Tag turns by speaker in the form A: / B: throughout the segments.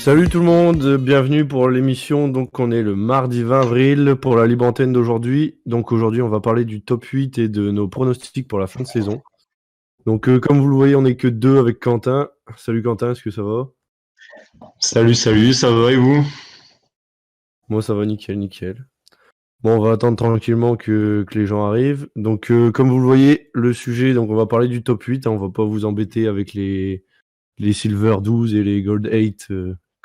A: Salut tout le monde, bienvenue pour l'émission. Donc on est le mardi 20 avril pour la libre antenne d'aujourd'hui. Donc aujourd'hui on va parler du top 8 et de nos pronostics pour la fin de saison. Donc comme vous le voyez, on n'est que deux avec Quentin. Salut Quentin, est-ce que ça va?
B: Salut, ça va et vous?
A: Moi ça va nickel, nickel. Bon, on va attendre tranquillement que les gens arrivent. Donc comme vous le voyez, le sujet, donc on va parler du top 8, hein, on va pas vous embêter avec les Silver 12 et les Gold 8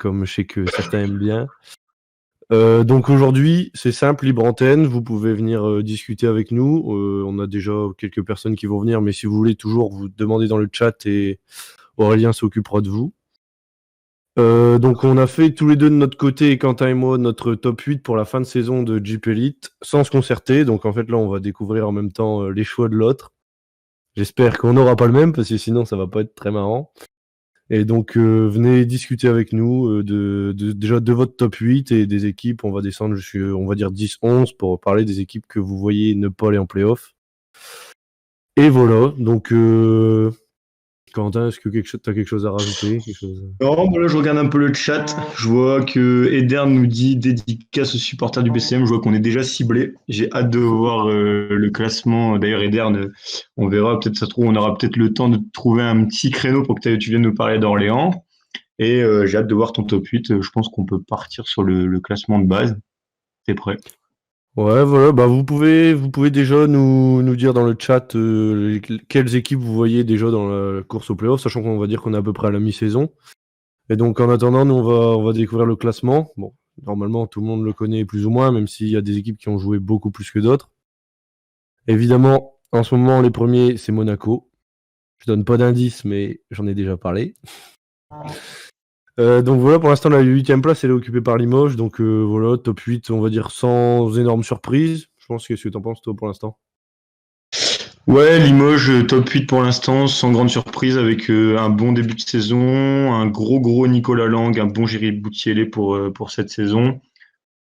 A: comme je sais que certains aiment bien. Donc aujourd'hui, c'est simple, libre antenne, vous pouvez venir discuter avec nous. On a déjà quelques personnes qui vont venir, mais si vous voulez toujours vous demander dans le chat et Aurélien s'occupera de vous. Donc on a fait tous les deux de notre côté, Quentin et moi, notre top 8 pour la fin de saison de Jeep Elite, sans se concerter. Donc en fait là, on va découvrir en même temps les choix de l'autre. J'espère qu'on n'aura pas le même, parce que sinon ça va pas être très marrant. Et donc, venez discuter avec nous déjà de votre top 8 et des équipes. On va descendre jusqu'à, on va dire 10-11 pour parler des équipes que vous voyez ne pas aller en playoff. Et voilà. Donc, Quentin, est-ce que tu as quelque chose à rajouter?
B: Non, là je regarde un peu le chat. Je vois que Eder nous dit dédicace aux supporters du BCM. Je vois qu'on est déjà ciblé. J'ai hâte de voir le classement. D'ailleurs, Eder, on verra. Peut-être ça se trouve, on aura peut-être le temps de trouver un petit créneau pour que tu viennes nous parler d'Orléans. Et j'ai hâte de voir ton top 8. Je pense qu'on peut partir sur le classement de base. T'es prêt?
A: Ouais, voilà. Bah, vous pouvez déjà nous dire dans le chat quelles équipes vous voyez déjà dans la course au playoff, sachant qu'on va dire qu'on est à peu près à la mi-saison. Et donc, en attendant, nous, on va découvrir le classement. Bon, normalement, tout le monde le connaît plus ou moins, même s'il y a des équipes qui ont joué beaucoup plus que d'autres. Évidemment, en ce moment, les premiers, c'est Monaco. Je donne pas d'indice, mais j'en ai déjà parlé. Donc voilà, pour l'instant, la 8ème place, elle est occupée par Limoges. Donc voilà, top 8, on va dire sans énorme surprise. Je pense que ce que t'en penses, toi, pour l'instant.
B: Ouais, Limoges, top 8 pour l'instant, sans grande surprise, avec un bon début de saison, un gros Nicolas Lang, un bon Jerry Boutielé pour cette saison.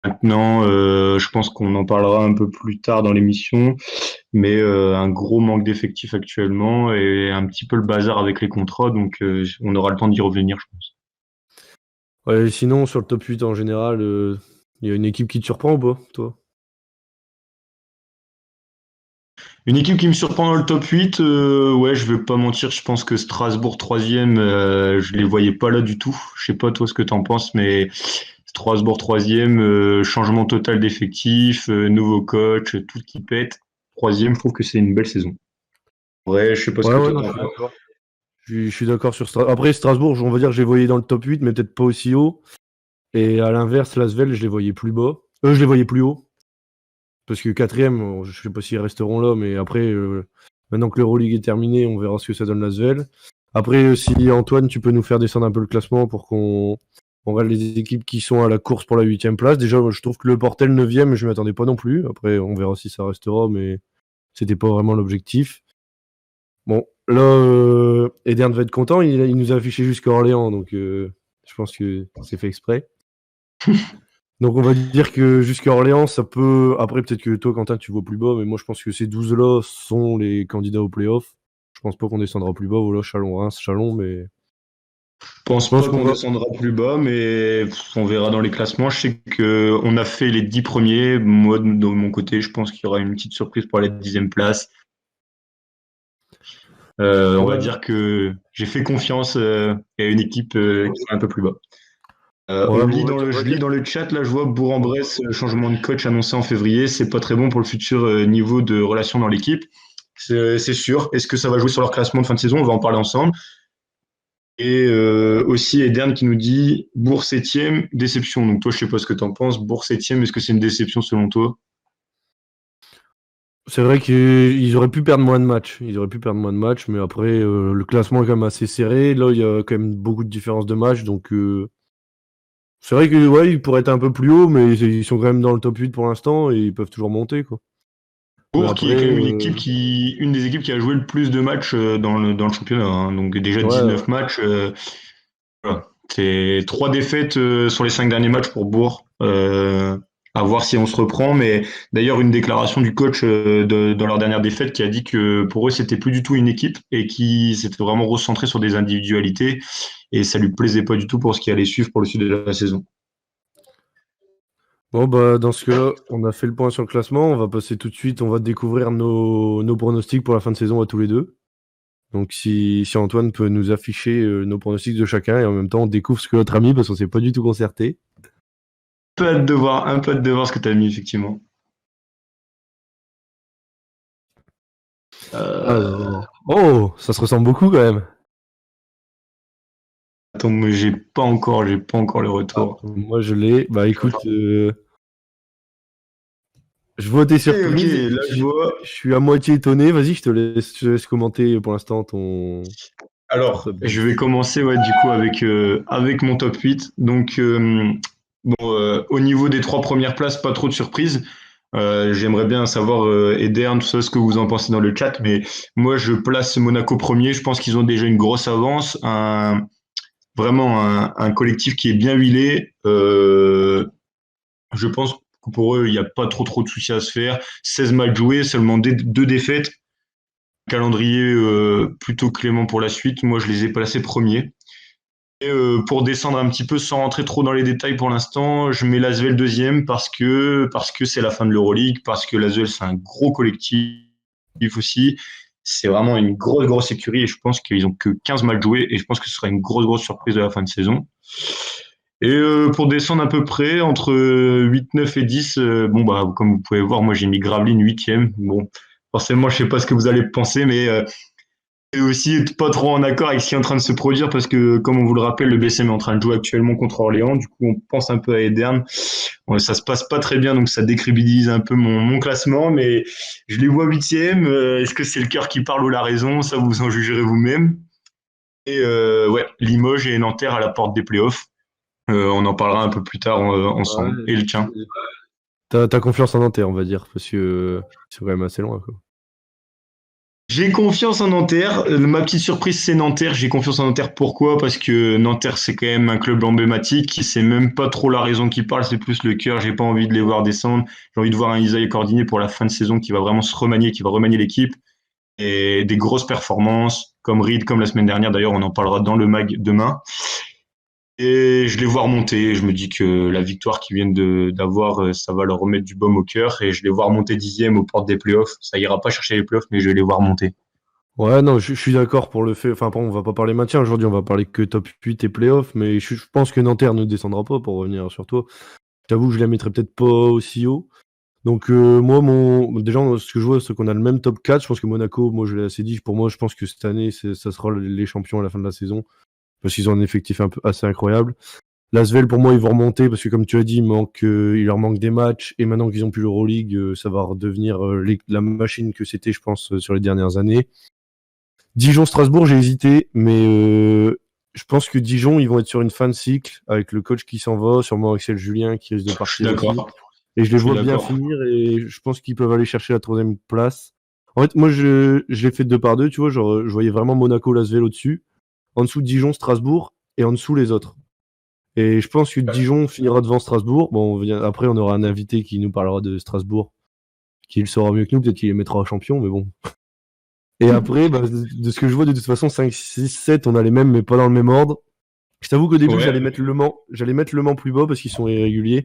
B: Maintenant, je pense qu'on en parlera un peu plus tard dans l'émission, mais un gros manque d'effectifs actuellement et un petit peu le bazar avec les contrats, donc on aura le temps d'y revenir, je pense.
A: Ouais, sinon, sur le top 8 en général, il y a une équipe qui te surprend ou pas, toi?
B: Une équipe qui me surprend dans le top 8, ouais, je vais pas mentir, je pense que Strasbourg 3e, je les voyais pas là du tout. Je sais pas toi ce que t'en penses, mais Strasbourg 3e, changement total d'effectifs, nouveau coach, tout qui pète. 3e, je trouve que c'est une belle saison. Ouais, je sais pas ce que
A: Ouais,
B: toi
A: non,
B: t'en
A: je suis
B: penses.
A: d'accord. Je suis d'accord sur Strasbourg. Après, Strasbourg, on va dire que je les voyais dans le top 8, mais peut-être pas aussi haut. Et à l'inverse, Lasvel, je les voyais plus bas. Je les voyais plus haut. Parce que 4ème, je sais pas s'ils resteront là, mais après, maintenant que l'Euroleague est terminée, on verra ce que ça donne Lasvel. Après, si Antoine, tu peux nous faire descendre un peu le classement pour qu'on regarde les équipes qui sont à la course pour la 8ème place. Déjà, moi, je trouve que le Portel 9ème, je ne m'attendais pas non plus. Après, on verra si ça restera, mais c'était pas vraiment l'objectif. Bon, là, Edern va être content, il nous a affiché jusqu'à Orléans, donc je pense que c'est fait exprès. Donc on va dire que jusqu'à Orléans, ça peut. Après, peut-être que toi, Quentin, tu vois plus bas, mais moi je pense que ces 12-là sont les candidats au playoff. Je pense pas qu'on descendra plus bas, voilà, Chalon-Reims, Chalon, mais
B: Je
A: je
B: pense
A: pense
B: pas
A: qu'on
B: qu'on
A: va.
B: descendra plus bas, mais on verra dans les classements. Je sais que on a fait les 10 premiers. Moi, de mon côté, je pense qu'il y aura une petite surprise pour la 10e place. On va
A: Ouais,
B: dire que j'ai fait confiance à une équipe qui est un peu plus bas.
A: ouais, bon, ouais, c'est
B: Je
A: vrai
B: lis
A: que.
B: dans le chat, là, je vois Bourg-en-Bresse, changement de coach annoncé en février. C'est pas très bon pour le futur niveau de relation dans l'équipe. C'est sûr. Est-ce que ça va jouer sur leur classement de fin de saison? On va en parler ensemble. Et aussi Edern qui nous dit Bourg 7e, déception. Donc toi, je sais pas ce que tu en penses. Bourg 7e, est-ce que c'est une déception selon toi?
A: C'est vrai qu'ils auraient pu perdre moins de matchs. Ils auraient pu perdre moins de matchs, mais après, le classement est quand même assez serré. Là, il y a quand même beaucoup de différences de matchs, donc c'est vrai que ouais, ils pourraient être un peu plus haut, mais ils sont quand même dans le top 8 pour l'instant et ils peuvent toujours monter, quoi. Mais
B: Bourg qui est
A: après,
B: quand même une des équipes qui a joué le plus de matchs dans le championnat, hein. Donc déjà
A: ouais,
B: 19 matchs. Voilà. C'est 3 défaites sur les 5 derniers matchs pour Bourg. à voir si on se reprend. Mais d'ailleurs, une déclaration du coach dans leur dernière défaite qui a dit que pour eux, c'était plus du tout une équipe et qui s'était vraiment recentré sur des individualités et ça lui plaisait pas du tout pour ce qui allait suivre pour le sud de la saison.
A: Bon, bah, dans ce cas-là, on a fait le point sur le classement. On va passer tout de suite, on va découvrir nos pronostics pour la fin de saison à tous les deux. Donc, si Antoine peut nous afficher nos pronostics de chacun et en même temps, on découvre ce que l'autre a mis parce qu'on s'est pas du tout concerté.
B: Un peu hâte de voir ce que tu as mis, effectivement.
A: Oh, ça se ressemble beaucoup quand même.
B: Attends, mais j'ai pas encore le retour.
A: Moi, je l'ai. Bah, écoute, je vois tes surprises.
B: Ok, là je vois.
A: Je suis à moitié étonné. Vas-y, je te laisse commenter pour l'instant ton
B: Alors,
A: top
B: je
A: 10.
B: vais commencer du coup avec mon top 8. Donc, au niveau des 3 premières places, pas trop de surprises. J'aimerais bien savoir, Edern, tout ça, ce que vous en pensez dans le chat. Mais moi, je place Monaco premier. Je pense qu'ils ont déjà une grosse avance. Vraiment un collectif qui est bien huilé. Je pense que pour eux, il n'y a pas trop de soucis à se faire. 16 matchs joués, seulement 2 défaites. Calendrier plutôt clément pour la suite. Moi, je les ai placés premiers. Et pour descendre un petit peu sans rentrer trop dans les détails pour l'instant, je mets l'Asvel deuxième parce que c'est la fin de l'Euroleague, parce que l'Asvel c'est un gros collectif aussi. C'est vraiment une grosse écurie et je pense qu'ils ont que 15 matchs joués et je pense que ce sera une grosse surprise de la fin de saison. Et pour descendre à peu près entre 8, 9 et 10, comme vous pouvez voir, moi j'ai mis Gravelines 8e. Bon, forcément, je sais pas ce que vous allez penser, mais et aussi pas trop en accord avec ce qui est en train de se produire parce que, comme on vous le rappelle, le BCM est en train de jouer actuellement contre Orléans. Du coup, on pense un peu à Edern. Ça se passe pas très bien, donc ça décrédibilise un peu mon classement, mais je les vois 8e. Est-ce que c'est le cœur qui parle ou la raison? Ça, vous en jugerez vous-même. Et Limoges et Nanterre à la porte des playoffs. On en parlera un peu plus tard ensemble.
A: Ouais.
B: Et le tien?
A: T'as confiance en Nanterre, on va dire, parce que c'est quand même assez loin, quoi.
B: J'ai confiance en Nanterre. Ma petite surprise, c'est Nanterre. J'ai confiance en Nanterre. Pourquoi? Parce que Nanterre, c'est quand même un club emblématique. C'est même pas trop la raison qui parle, c'est plus le cœur. J'ai pas envie de les voir descendre. J'ai envie de voir un Isaïe Cordiné pour la fin de saison qui va vraiment se remanier, qui va remanier l'équipe. Et des grosses performances, comme Reed, comme la semaine dernière. D'ailleurs, on en parlera dans le mag demain. Et je les vois remonter. Je me dis que la victoire qu'ils viennent d'avoir, ça va leur remettre du baume au cœur. Et je les vois remonter 10e aux portes des playoffs. Ça ira pas chercher les playoffs, mais je vais les voir monter.
A: Ouais, non, je suis d'accord pour le fait. Enfin, on va pas parler maintien aujourd'hui, on va parler que top 8 et playoff, mais je pense que Nanterre ne descendra pas pour revenir sur toi. J'avoue que je la mettrais peut-être pas aussi haut. Donc, moi, déjà, ce que je vois, c'est qu'on a le même top 4. Je pense que Monaco, moi, je l'ai assez dit. Pour moi, je pense que cette année, ça sera les champions à la fin de la saison. Parce qu'ils ont un effectif un peu assez incroyable. L'Asvel, pour moi, ils vont remonter parce que, comme tu as dit, il leur manque des matchs. Et maintenant qu'ils ont plus l'Euroleague, ça va redevenir la machine que c'était, je pense, sur les dernières années. Dijon-Strasbourg, j'ai hésité, mais je pense que Dijon, ils vont être sur une fin de cycle avec le coach qui s'en va, sûrement Axel Julien qui risque de partir aussi. Et je les vois bien finir et je pense qu'ils peuvent aller chercher la 3e place. En fait, moi, je l'ai fait 2 par 2, tu vois, genre, je voyais vraiment Monaco, Lasvel au-dessus, en dessous Dijon, Strasbourg et en dessous les autres. Et je pense que Dijon finira devant Strasbourg. Bon, après, on aura un invité qui nous parlera de Strasbourg, qui le saura mieux que nous, peut-être qu'il les mettra champion, mais bon. Et après, de ce que je vois, de toute façon, 5, 6, 7, on a les mêmes, mais pas dans le même ordre. Je t'avoue qu'au début, j'allais mettre Le Mans plus bas parce qu'ils sont irréguliers.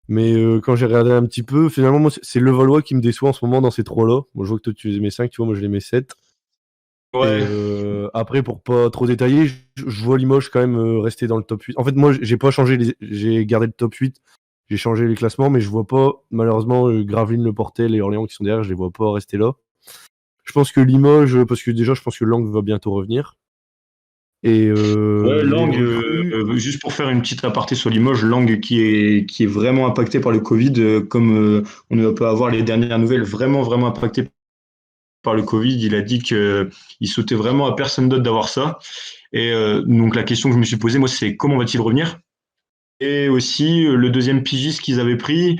A: Mais quand j'ai regardé un petit peu, finalement, moi, c'est Levallois qui me déçoit en ce moment dans ces 3-là. Moi, je vois que toi, tu les mets 5, tu vois, moi, je les mets 7. Ouais. Et après, pour pas trop détailler, je vois Limoges quand même rester dans le top 8. En fait, moi, j'ai pas changé, j'ai gardé le top 8. J'ai changé les classements, mais je vois pas, malheureusement, Gravelines, Le Portel et Orléans qui sont derrière, je les vois pas rester là. Je pense que Limoges, parce que déjà, je pense que Lang va bientôt revenir. Et
B: Lang, juste pour faire une petite aparté sur Limoges, Lang qui est vraiment impacté par le Covid, comme on peut avoir les dernières nouvelles, vraiment impacté par le Covid. Il a dit qu'il souhaitait vraiment à personne d'autre d'avoir ça. Et donc la question que je me suis posée, moi, c'est comment va-t-il revenir? Et aussi, le deuxième pigiste qu'ils avaient pris,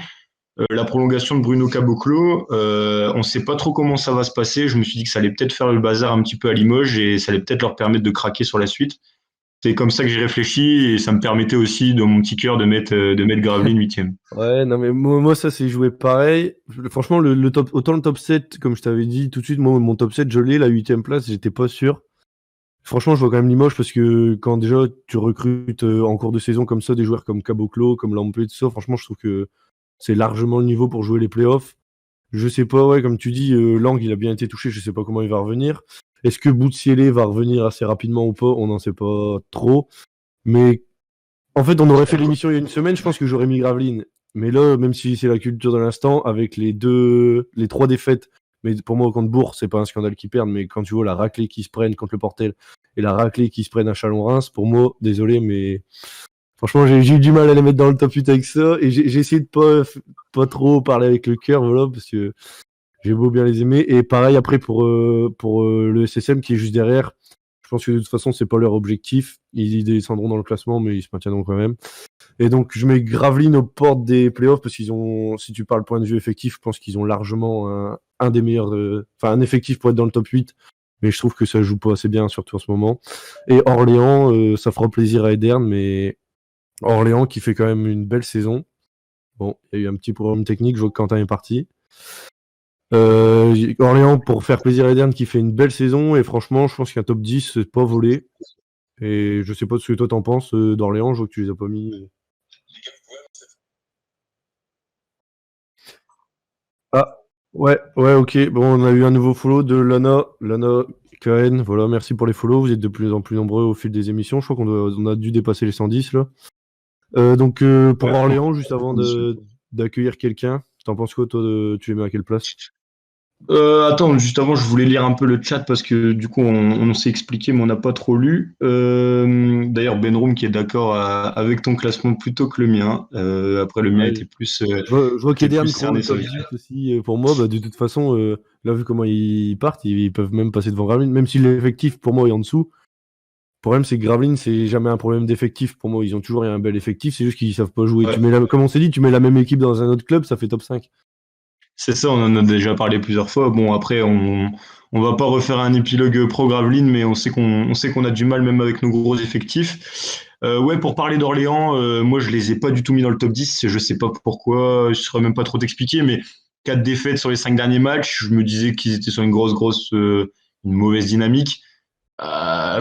B: la prolongation de Bruno Caboclo, on ne sait pas trop comment ça va se passer. Je me suis dit que ça allait peut-être faire le bazar un petit peu à Limoges et ça allait peut-être leur permettre de craquer sur la suite. c'est comme ça que j'ai réfléchi et ça me permettait aussi, dans mon petit cœur, de mettre Gravelines 8e.
A: Ouais, non, mais moi ça c'est joué pareil. Franchement, le top, autant le top 7, comme je t'avais dit tout de suite, moi, mon top 7, je l'ai, la 8e place, j'étais pas sûr. Franchement, je vois quand même Limoges parce que quand déjà tu recrutes en cours de saison comme ça des joueurs comme Caboclo, comme Lampé, tout ça, franchement, je trouve que c'est largement le niveau pour jouer les playoffs. Je sais pas, ouais, comme tu dis, Lang, il a bien été touché, je sais pas comment il va revenir. Est-ce que Boutsielé va revenir assez rapidement ou pas? On n'en sait pas trop. Mais en fait, on aurait fait l'émission il y a une semaine, je pense que j'aurais mis Gravelines. Mais là, même si c'est la culture de l'instant, avec les 3 défaites, mais pour moi, contre Bourg, c'est pas un scandale qu'ils perdent, mais quand tu vois la raclée qui se prennent contre le Portel et la raclée qui se prennent à Chalon-Reims, pour moi, désolé, mais franchement, j'ai eu du mal à les mettre dans le top 8 avec ça, et j'ai essayé de pas trop parler avec le cœur, voilà, parce que j'ai beau bien les aimer. Et pareil après pour le SSM qui est juste derrière. Je pense que de toute façon, c'est pas leur objectif. Ils descendront dans le classement, mais ils se maintiendront quand même. Et donc, je mets Gravelines aux portes des playoffs parce qu'ils ont, si tu parles point de vue effectif, je pense qu'ils ont largement un des meilleurs, enfin, un effectif pour être dans le top 8. Mais je trouve que ça joue pas assez bien, surtout en ce moment. Et Orléans, ça fera plaisir à Edern, mais Orléans qui fait quand même une belle saison. Bon, il y a eu un petit problème technique, je vois que Quentin est parti. Orléans pour faire plaisir à Edern qui fait une belle saison et franchement je pense qu'un top 10 c'est pas volé et je sais pas ce que toi t'en penses d'Orléans, je vois que tu les as pas mis. Ah ouais ok, bon on a eu un nouveau follow de Lana KN, voilà, merci pour les follows, vous êtes de plus en plus nombreux au fil des émissions, je crois on a dû dépasser les 110 là. Donc pour Orléans, juste avant d'accueillir quelqu'un, t'en penses quoi toi tu les mets à quelle place?
B: Attends, juste avant, je voulais lire un peu le chat parce que du coup, on s'est expliqué, mais on n'a pas trop lu. D'ailleurs, Benroom qui est d'accord avec ton classement plutôt que le mien. Après, le mien
A: Ouais.
B: était plus,
A: Je vois
B: était
A: qu'Edern
B: plus
A: prend
B: cerné
A: le
B: sur
A: top
B: les
A: 10 aussi pour moi. Bah, de toute façon, là, vu comment ils partent, ils peuvent même passer devant Gravelines. Même si l'effectif, pour moi, est en dessous. Le problème, c'est que Gravelines, c'est jamais un problème d'effectif. Pour moi, ils ont toujours un bel effectif. C'est juste qu'ils savent pas jouer.
B: Ouais.
A: Comme on s'est dit, tu mets la même équipe dans un autre club, ça fait top 5.
B: C'est ça, on en a déjà parlé plusieurs fois. Bon, après, on va pas refaire un épilogue pro Gravelines, mais on sait qu'on a du mal même avec nos gros effectifs. Ouais, pour parler d'Orléans, moi je les ai pas du tout mis dans le top 10. Je sais pas pourquoi, je saurais même pas trop t'expliquer, mais 4 défaites sur les 5 derniers matchs, je me disais qu'ils étaient sur une mauvaise dynamique.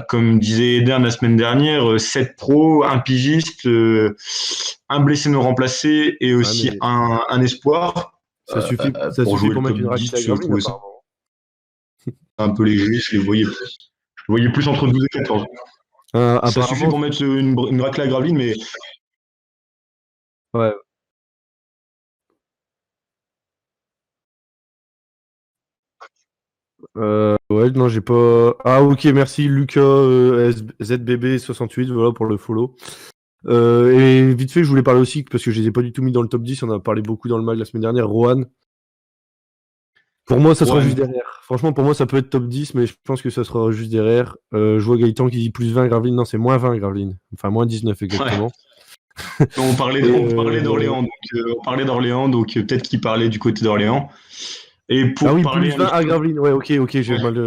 B: Comme disait Eden la semaine dernière, 7 pros, un pigiste, un blessé non remplacé et
A: Ouais,
B: aussi
A: mais
B: un espoir.
A: ça
B: Pour
A: suffit
B: jouer
A: pour
B: le
A: mettre
B: top
A: une
B: 10,
A: raclée à
B: je
A: Gravelines,
B: trouvais ça
A: apparemment.
B: un peu léger. Je voyais plus entre 12 et 14. Ça suffit
A: Apparemment,
B: pour mettre une raclée à Gravelines, mais
A: ouais. Ouais, non, j'ai pas. Ah, ok, merci Lucas ZBB68, voilà pour le follow. Et vite fait, je voulais parler aussi, parce que je les ai pas du tout mis dans le top 10, on en a parlé beaucoup dans le mag la semaine dernière, Rohan. Pour moi, ça sera
B: Rohan.
A: juste derrière. Franchement, pour moi, ça peut être top 10, mais je pense que ça sera juste derrière. Je vois Gaëtan qui dit plus 20 Gravelines. Non, c'est moins 20 Gravelines. Enfin, moins 19
B: Ouais.
A: exactement.
B: On parlait d'Orléans, donc peut-être qu'il parlait du côté d'Orléans. Et
A: Ah
B: pour
A: oui,
B: parler
A: plus
B: un
A: 20
B: petit
A: à
B: peu,
A: Gravelines. Ouais, ok, j'ai
B: ouais.
A: mal.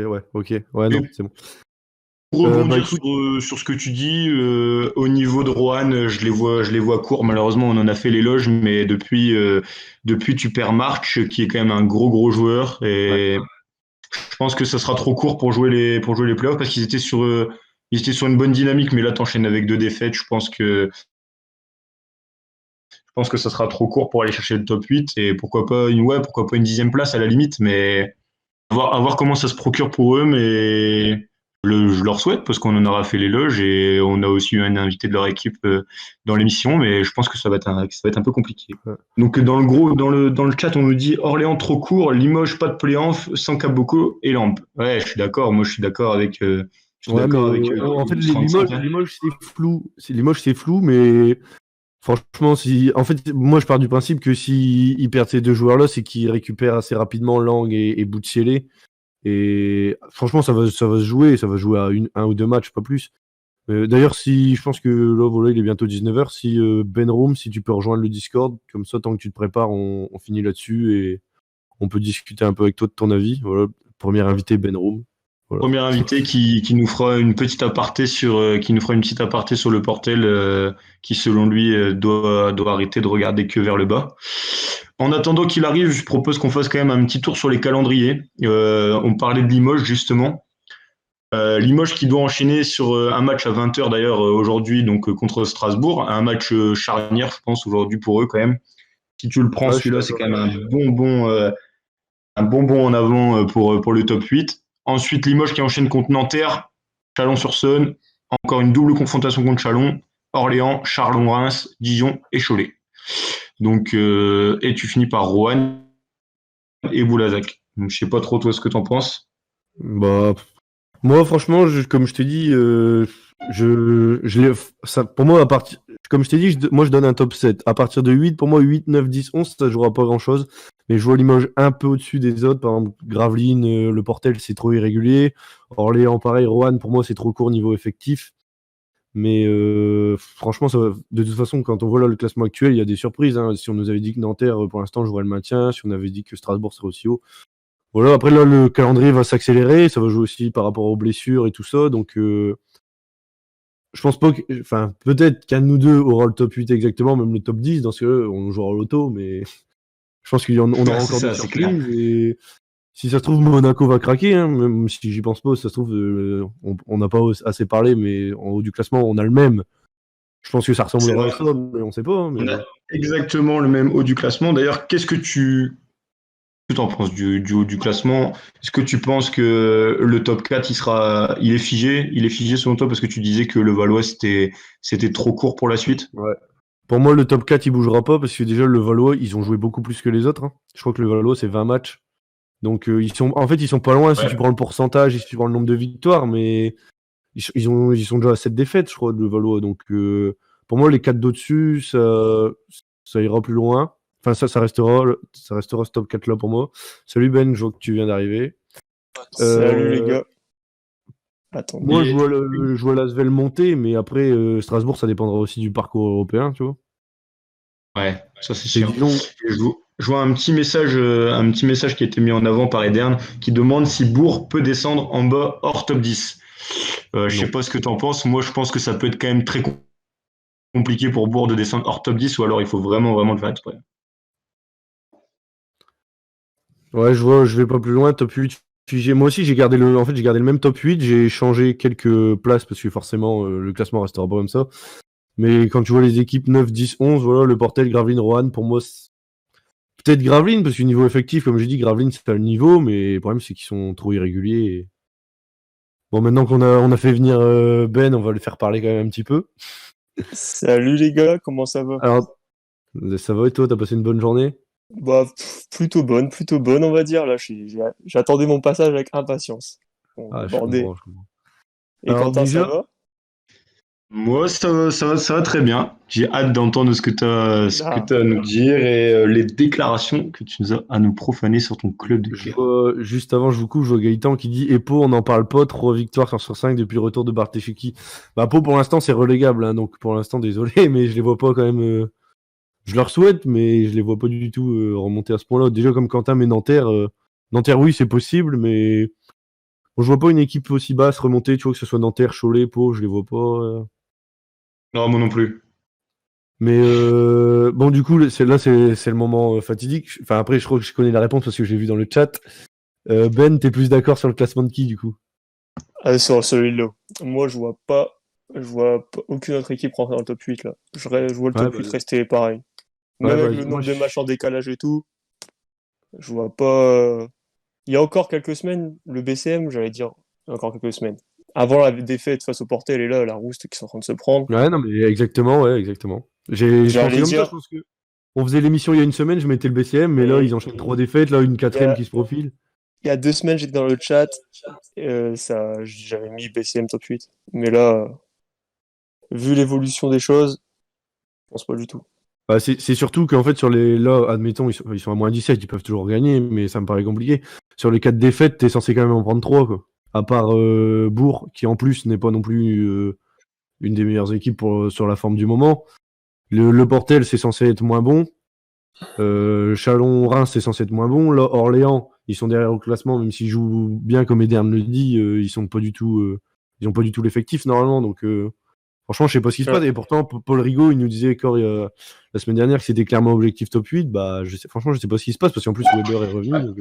A: Ouais, ok. Ouais,
B: Et
A: non, c'est bon.
B: pour
A: Bah
B: rebondir
A: écoute,
B: sur ce que tu dis, au niveau de Rohan, je les vois courts. Malheureusement, on en a fait l'éloge, mais depuis tu perds March, qui est quand même un gros joueur,
A: ouais.
B: et je pense que ça sera trop court pour jouer les playoffs parce ils étaient sur une bonne dynamique, mais là t'enchaînes avec 2 défaites. Je pense que ça sera trop court pour aller chercher le top 8 et pourquoi pas une 10e place à la limite, mais à voir comment ça se procure pour eux, mais je leur souhaite parce qu'on en aura fait l'éloge et on a aussi eu un invité de leur équipe dans l'émission, mais je pense que ça va être un peu compliqué.
A: Ouais.
B: Donc dans le chat, on nous dit Orléans trop court, Limoges pas de playoff, sans Caboclo et Lampe. Ouais, je suis d'accord. Moi, je suis d'accord avec. Je suis
A: Ouais,
B: d'accord
A: mais
B: avec
A: en fait,
B: Limoges 35. Hein.
A: Limoges, c'est flou. Limoges, c'est flou, mais franchement, en fait, moi, je pars du principe que si ils perdent ces deux joueurs-là, c'est qu'ils récupèrent assez rapidement Lang et Boutsielé. Et franchement, ça va se jouer. Ça va jouer à un ou deux matchs, pas plus. D'ailleurs, si je pense que là, voilà, il est bientôt 19h. Si Benroom, si tu peux rejoindre le Discord, comme ça, tant que tu te prépares, on finit là-dessus et on peut discuter un peu avec toi de ton avis. Voilà, premier invité Benroom. Voilà.
B: Premier invité qui nous fera une petite aparté sur le Portel qui selon lui doit arrêter de regarder que vers le bas. En attendant qu'il arrive, je propose qu'on fasse quand même un petit tour sur les calendriers. On parlait de Limoges justement. Limoges qui doit enchaîner sur un match à 20h d'ailleurs aujourd'hui donc contre Strasbourg, un match charnière je pense aujourd'hui pour eux quand même. Si tu le prends
A: Ouais, je suis
B: celui-là, c'est
A: d'accord.
B: quand même un bonbon en avant pour le top 8. Ensuite, Limoges qui enchaîne contre Nanterre, Chalon-sur-Saône, encore une double confrontation contre Chalon, Orléans, Charleroi-Reims, Dijon et Cholet. Donc, et tu finis par Roanne et Boulazac. Donc, je sais pas trop toi ce que t'en penses.
A: Bah, moi, franchement, comme je t'ai dit, ça, pour moi, comme je t'ai dit, moi, je donne un top 7. À partir de 8, pour moi, 8, 9, 10, 11, ça jouera pas grand-chose. Mais je vois Limoges un peu au-dessus des autres. Par exemple, Gravelines, le Portel, c'est trop irrégulier. Orléans, pareil. Roanne, pour moi, c'est trop court niveau effectif. Mais franchement, de toute façon, quand on voit là le classement actuel, il y a des surprises. Hein. Si on nous avait dit que Nanterre, pour l'instant, jouerait le maintien, si on avait dit que Strasbourg serait aussi haut. Voilà, après là, le calendrier va s'accélérer, ça va jouer aussi par rapport aux blessures et tout ça. Donc, je pense pas que. Enfin, peut-être qu'un de nous deux aura le top 8 exactement, même le top 10, dans ce cas-là, on jouera au loto, mais je pense qu'on aura
B: C'est
A: encore des
B: ça, c'est clair.
A: surprises. Et si ça se trouve, Monaco va craquer, hein, même si j'y pense pas, ça se trouve, on n'a pas assez parlé, mais en haut du classement, on a le même. Je pense que ça
B: C'est
A: ressemblera
B: vrai.
A: à ça, mais on sait pas. Hein,
B: On
A: mais...
B: a exactement le même haut du classement. D'ailleurs, qu'est-ce que tu en penses du haut du classement? Est-ce que tu penses que le top 4, il est figé? Il est figé selon toi parce que tu disais que le Valois, c'était trop court pour la suite?
A: Ouais. Pour moi, le top 4, il bougera pas parce que déjà, le Valois, ils ont joué beaucoup plus que les autres. Hein. Je crois que le Valois, c'est 20 matchs. Donc, en fait, ils sont pas loin si tu
B: Ouais.
A: prends le pourcentage et si tu prends le nombre de victoires, mais ils sont déjà à 7 défaites, je crois, le Valois. Donc, pour moi, les 4 d'au-dessus, ça ira plus loin. Enfin, ça restera ce top 4 là pour moi. Salut Ben, je vois que tu viens d'arriver.
C: Salut les
A: Euh,
C: gars. Attendez.
A: Moi, je vois l'Asvel monter, mais après, Strasbourg, ça dépendra aussi du parcours européen, tu vois.
B: Ouais, ça c'est
A: C'est
B: sûr.
A: Dijon.
B: Je vois un petit message qui a été mis en avant par Edern qui demande si Bourg peut descendre en bas hors top 10. Je sais
A: Non.
B: pas ce que tu en penses. Moi, je pense que ça peut être quand même très compliqué pour Bourg de descendre hors top 10 ou alors il faut vraiment le faire exprès.
A: Ouais, je vois, je vais pas plus loin, top 8 figé. Moi aussi, en fait, j'ai gardé le même top 8, j'ai changé quelques places parce que forcément, le classement restera pas comme ça. Mais quand tu vois les équipes 9, 10, 11, voilà, le Portel, Gravelines, Roanne, pour moi, peut-être Gravelines, parce que niveau effectif, comme j'ai dit, Gravelines, c'est pas le niveau, mais le problème, c'est qu'ils sont trop irréguliers. Bon, maintenant on a fait venir Ben, on va le faire parler quand même un petit peu.
C: Salut les gars, comment ça va?
A: Alors, ça va et toi, t'as passé une bonne journée?
C: Bah, plutôt bonne, on va dire. Là, j'attendais mon passage avec impatience. Bon,
A: Ah, je
C: bordé.
A: comprends, je comprends.
C: Et
A: Alors
C: Quentin, ça
A: déjà,
C: va?
B: Moi, ça va très bien. J'ai hâte d'entendre ce que
C: Ah,
B: tu as à nous dire et les déclarations que tu nous as à nous profaner sur ton club de cœur.
A: juste avant, je vous coupe, je vois Gaëtan qui dit Epo, on n'en parle pas, 3 victoires sur 5 depuis le retour de Barteshiki. Bah, Pau, pour l'instant, c'est relégable, hein, donc pour l'instant, désolé, mais je les vois pas quand même. Je leur souhaite, mais je les vois pas du tout remonter à ce point-là. Déjà, comme Quentin, mais Nanterre, Nanterre, oui, c'est possible, mais bon, je vois pas une équipe aussi basse remonter, tu vois, que ce soit Nanterre, Cholet, Pau, je les vois pas.
B: Non, moi non plus.
A: Mais bon, du coup, c'est le moment fatidique. Enfin, après, je crois que je connais la réponse parce que j'ai vu dans le chat. Ben, t'es plus d'accord sur le classement de qui, du coup?
C: sur celui-là. Moi, je vois pas aucune autre équipe rentrer dans le top 8 là. Je vois le
A: Ouais,
C: top 8 rester pareil.
A: ouais,
C: Même avec le
A: moi,
C: nombre de matchs en décalage et tout, je vois pas. Il y a encore quelques semaines, le BCM, j'allais dire, encore quelques semaines. Avant la défaite face au Portel et là, la rouste qui sont en train de se prendre.
A: ouais, non, mais exactement, ouais, exactement. Je pensais
C: J'allais
A: comme toi, je
C: dire,
A: pense que on faisait l'émission il y a une semaine, je mettais le BCM, mais là,
C: et
A: ils enchaînent 3 défaites, là, une
C: il y
A: quatrième
C: a,
A: qui se profile.
C: il y a 2 semaines, j'étais dans le chat, j'avais mis BCM top 8. Mais là, vu l'évolution des choses, je pense pas du tout.
A: Bah, c'est surtout qu'en fait, là, admettons, ils sont à moins 17, ils peuvent toujours gagner, mais ça me paraît compliqué. Sur les 4 défaites, t'es censé quand même en prendre 3, quoi. À part Bourg, qui en plus n'est pas non plus une des meilleures équipes sur la forme du moment. Le Portel, c'est censé être moins bon. Chalon-Reims, c'est censé être moins bon. Là, Orléans, ils sont derrière au classement, même s'ils jouent bien comme Edern le dit, ils ont pas du tout l'effectif normalement. Donc franchement, je sais pas ce qui se passe. Et pourtant, Paul Rigaud, il nous disait la semaine dernière que c'était clairement objectif top 8. Bah, franchement, je sais pas ce qui se passe parce qu'en plus Weber est revenu. Donc,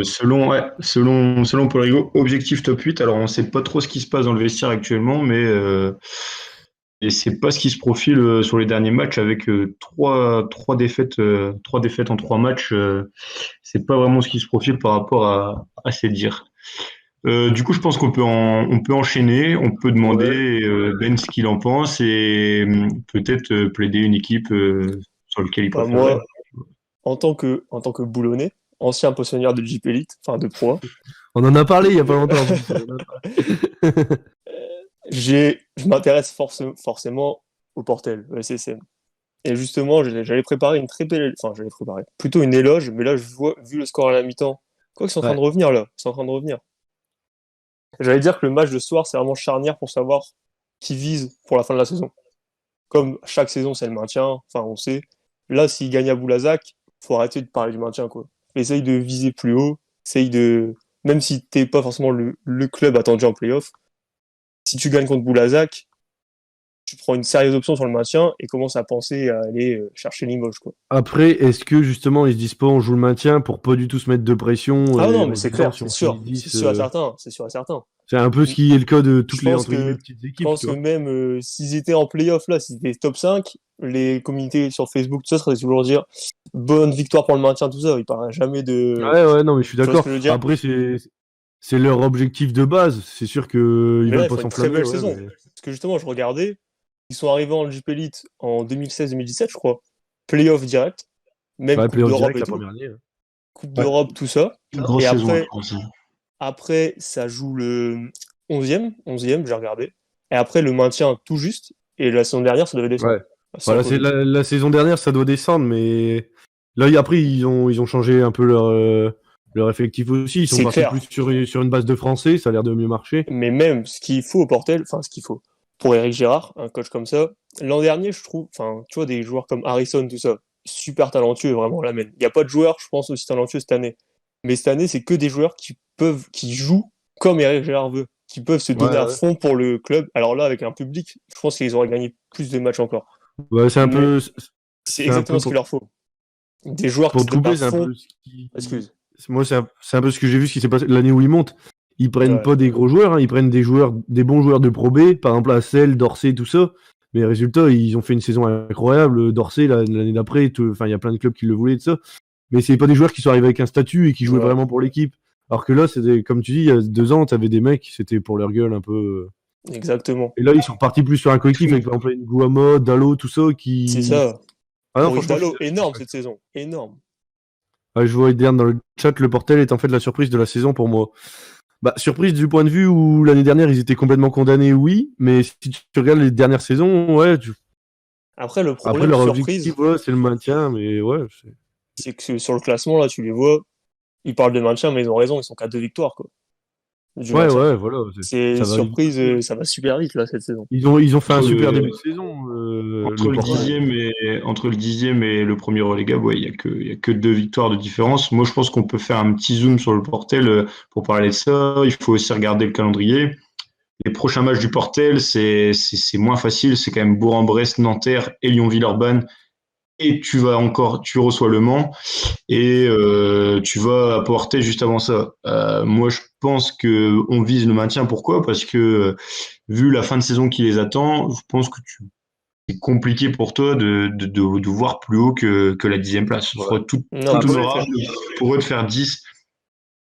B: selon Paul Rigaud, objectif top 8. Alors, on sait pas trop ce qui se passe dans le vestiaire actuellement, mais et c'est pas ce qui se profile sur les derniers matchs avec trois défaites en 3 matchs. C'est pas vraiment ce qui se profile par rapport à ces dires. Du coup, je pense qu'on on peut enchaîner, on peut demander Ben ce qu'il en pense et peut-être plaider une équipe sur laquelle il préfère.
C: Moi, en tant que boulonnais, ancien poissonnière de JP Elite, enfin de Pro 1,
A: on en a parlé il y a pas longtemps.
C: je m'intéresse forcément au Portel, au SSM. Et justement, j'allais préparer une très belle, enfin j'allais préparer plutôt une éloge, mais là je vois, vu le score à la mi-temps, quoi qu'ils sont en train de revenir là, ils sont en train de revenir. J'allais dire que le match de ce soir, c'est vraiment charnière pour savoir qui vise pour la fin de la saison. Comme chaque saison, c'est le maintien, enfin on sait. Là, s'il gagne à Boulazac, faut arrêter de parler du maintien, quoi. Essaye de viser plus haut, essaye de. Même si t'es pas forcément le club attendu en playoff, si tu gagnes contre Boulazac, tu prends une sérieuse option sur le maintien et commences à penser à aller chercher Limoges, quoi.
A: Après, est-ce que justement ils se disent pas on joue le maintien pour pas du tout se mettre de pression?
C: Ah non, mais c'est clair, c'est sûr et certain, c'est sûr et certain.
A: C'est un peu ce qui est le cas de toutes les petites équipes.
C: Je pense que même s'ils étaient en playoff là, s'ils étaient top 5, les communautés sur Facebook, tout ça seraient toujours dire bonne victoire pour le maintien, tout ça. Ils parleraient jamais de.
A: Ouais, non, mais je suis d'accord. Après, c'est leur objectif de base. C'est sûr qu'ils veulent pas s'enflammer.
C: Une très belle saison. Parce que justement, je regardais, ils sont arrivés en JP Elite en 2016-2017, je crois. Playoff direct. Même Coupe d'Europe et tout. Coupe d'Europe, tout ça.
B: Grosse saison,
C: après, ça joue le 11e, j'ai regardé. Et après, le maintien tout juste. Et la saison dernière, ça devait descendre.
A: Ouais. Voilà, la saison dernière, ça doit descendre, mais là, après, ils ont changé un peu leur effectif aussi. Ils sont partis plus sur une base de français, ça a l'air de mieux marcher.
C: Mais même ce qu'il faut au Portel, enfin, ce qu'il faut pour Éric Gérard, un coach comme ça, l'an dernier, je trouve, enfin, tu vois, des joueurs comme Harrison, tout ça, super talentueux, vraiment, la mène. Il n'y a pas de joueurs, je pense, aussi talentueux cette année. Mais cette année, c'est que des joueurs qui jouent comme Éric Gérard veut, qui peuvent se donner à fond pour le club. Alors là, avec un public, je pense qu'ils auraient gagné plus de matchs encore.
A: Ouais, c'est un peu.
C: C'est exactement ce qu'il leur faut. Des joueurs qui se donnent à fond. Excuse.
A: Moi, c'est un peu ce que j'ai vu, ce qui s'est passé l'année où ils montent. Ils prennent pas des gros joueurs, hein, ils prennent des bons joueurs de Pro B, par exemple Assel, Dorsey, tout ça. Mais résultat, ils ont fait une saison incroyable. Dorsey, l'année d'après, il y a plein de clubs qui le voulaient de ça. Mais c'est pas des joueurs qui sont arrivés avec un statut et qui jouaient vraiment pour l'équipe. Alors que là, c'était, comme tu dis, il y a 2 ans, t'avais des mecs, c'était pour leur gueule un peu.
C: Exactement.
A: Et là, ils sont partis plus sur un collectif avec, par exemple, Guama, Dalo, tout ça, qui.
C: C'est ça.
A: Ah non,
C: Dalo, énorme cette saison. Énorme.
A: Ah, je vois Edern dans le chat, le Portel est en fait la surprise de la saison pour moi. Bah, surprise du point de vue où l'année dernière, ils étaient complètement condamnés, oui. Mais si tu regardes les dernières saisons, ouais.
C: Après, le problème,
A: leur objectif, c'est le maintien, mais ouais.
C: C'est que sur le classement, là, tu les vois, ils parlent de maintien, mais ils ont raison, ils sont qu'à 2 victoires, quoi.
A: Ouais, voilà.
C: C'est une surprise, ça va super vite, là, cette saison.
A: Ils ont fait un super début de saison.
B: Entre le 10e et le premier relégable, ouais, il y a que 2 victoires de différence. Moi, je pense qu'on peut faire un petit zoom sur le Portel pour parler de ça. Il faut aussi regarder le calendrier. Les prochains matchs du Portel, c'est moins facile. C'est quand même Bourg-en-Bresse, Nanterre et Lyon-Villeurbanne. Et tu reçois Le Mans et tu vas à Portet juste avant ça. Moi, je pense que on vise le maintien. Pourquoi ? Parce que vu la fin de saison qui les attend, je pense que c'est compliqué pour toi de voir plus haut que la 10e place. Il faudra tout honorable pour eux de faire 10.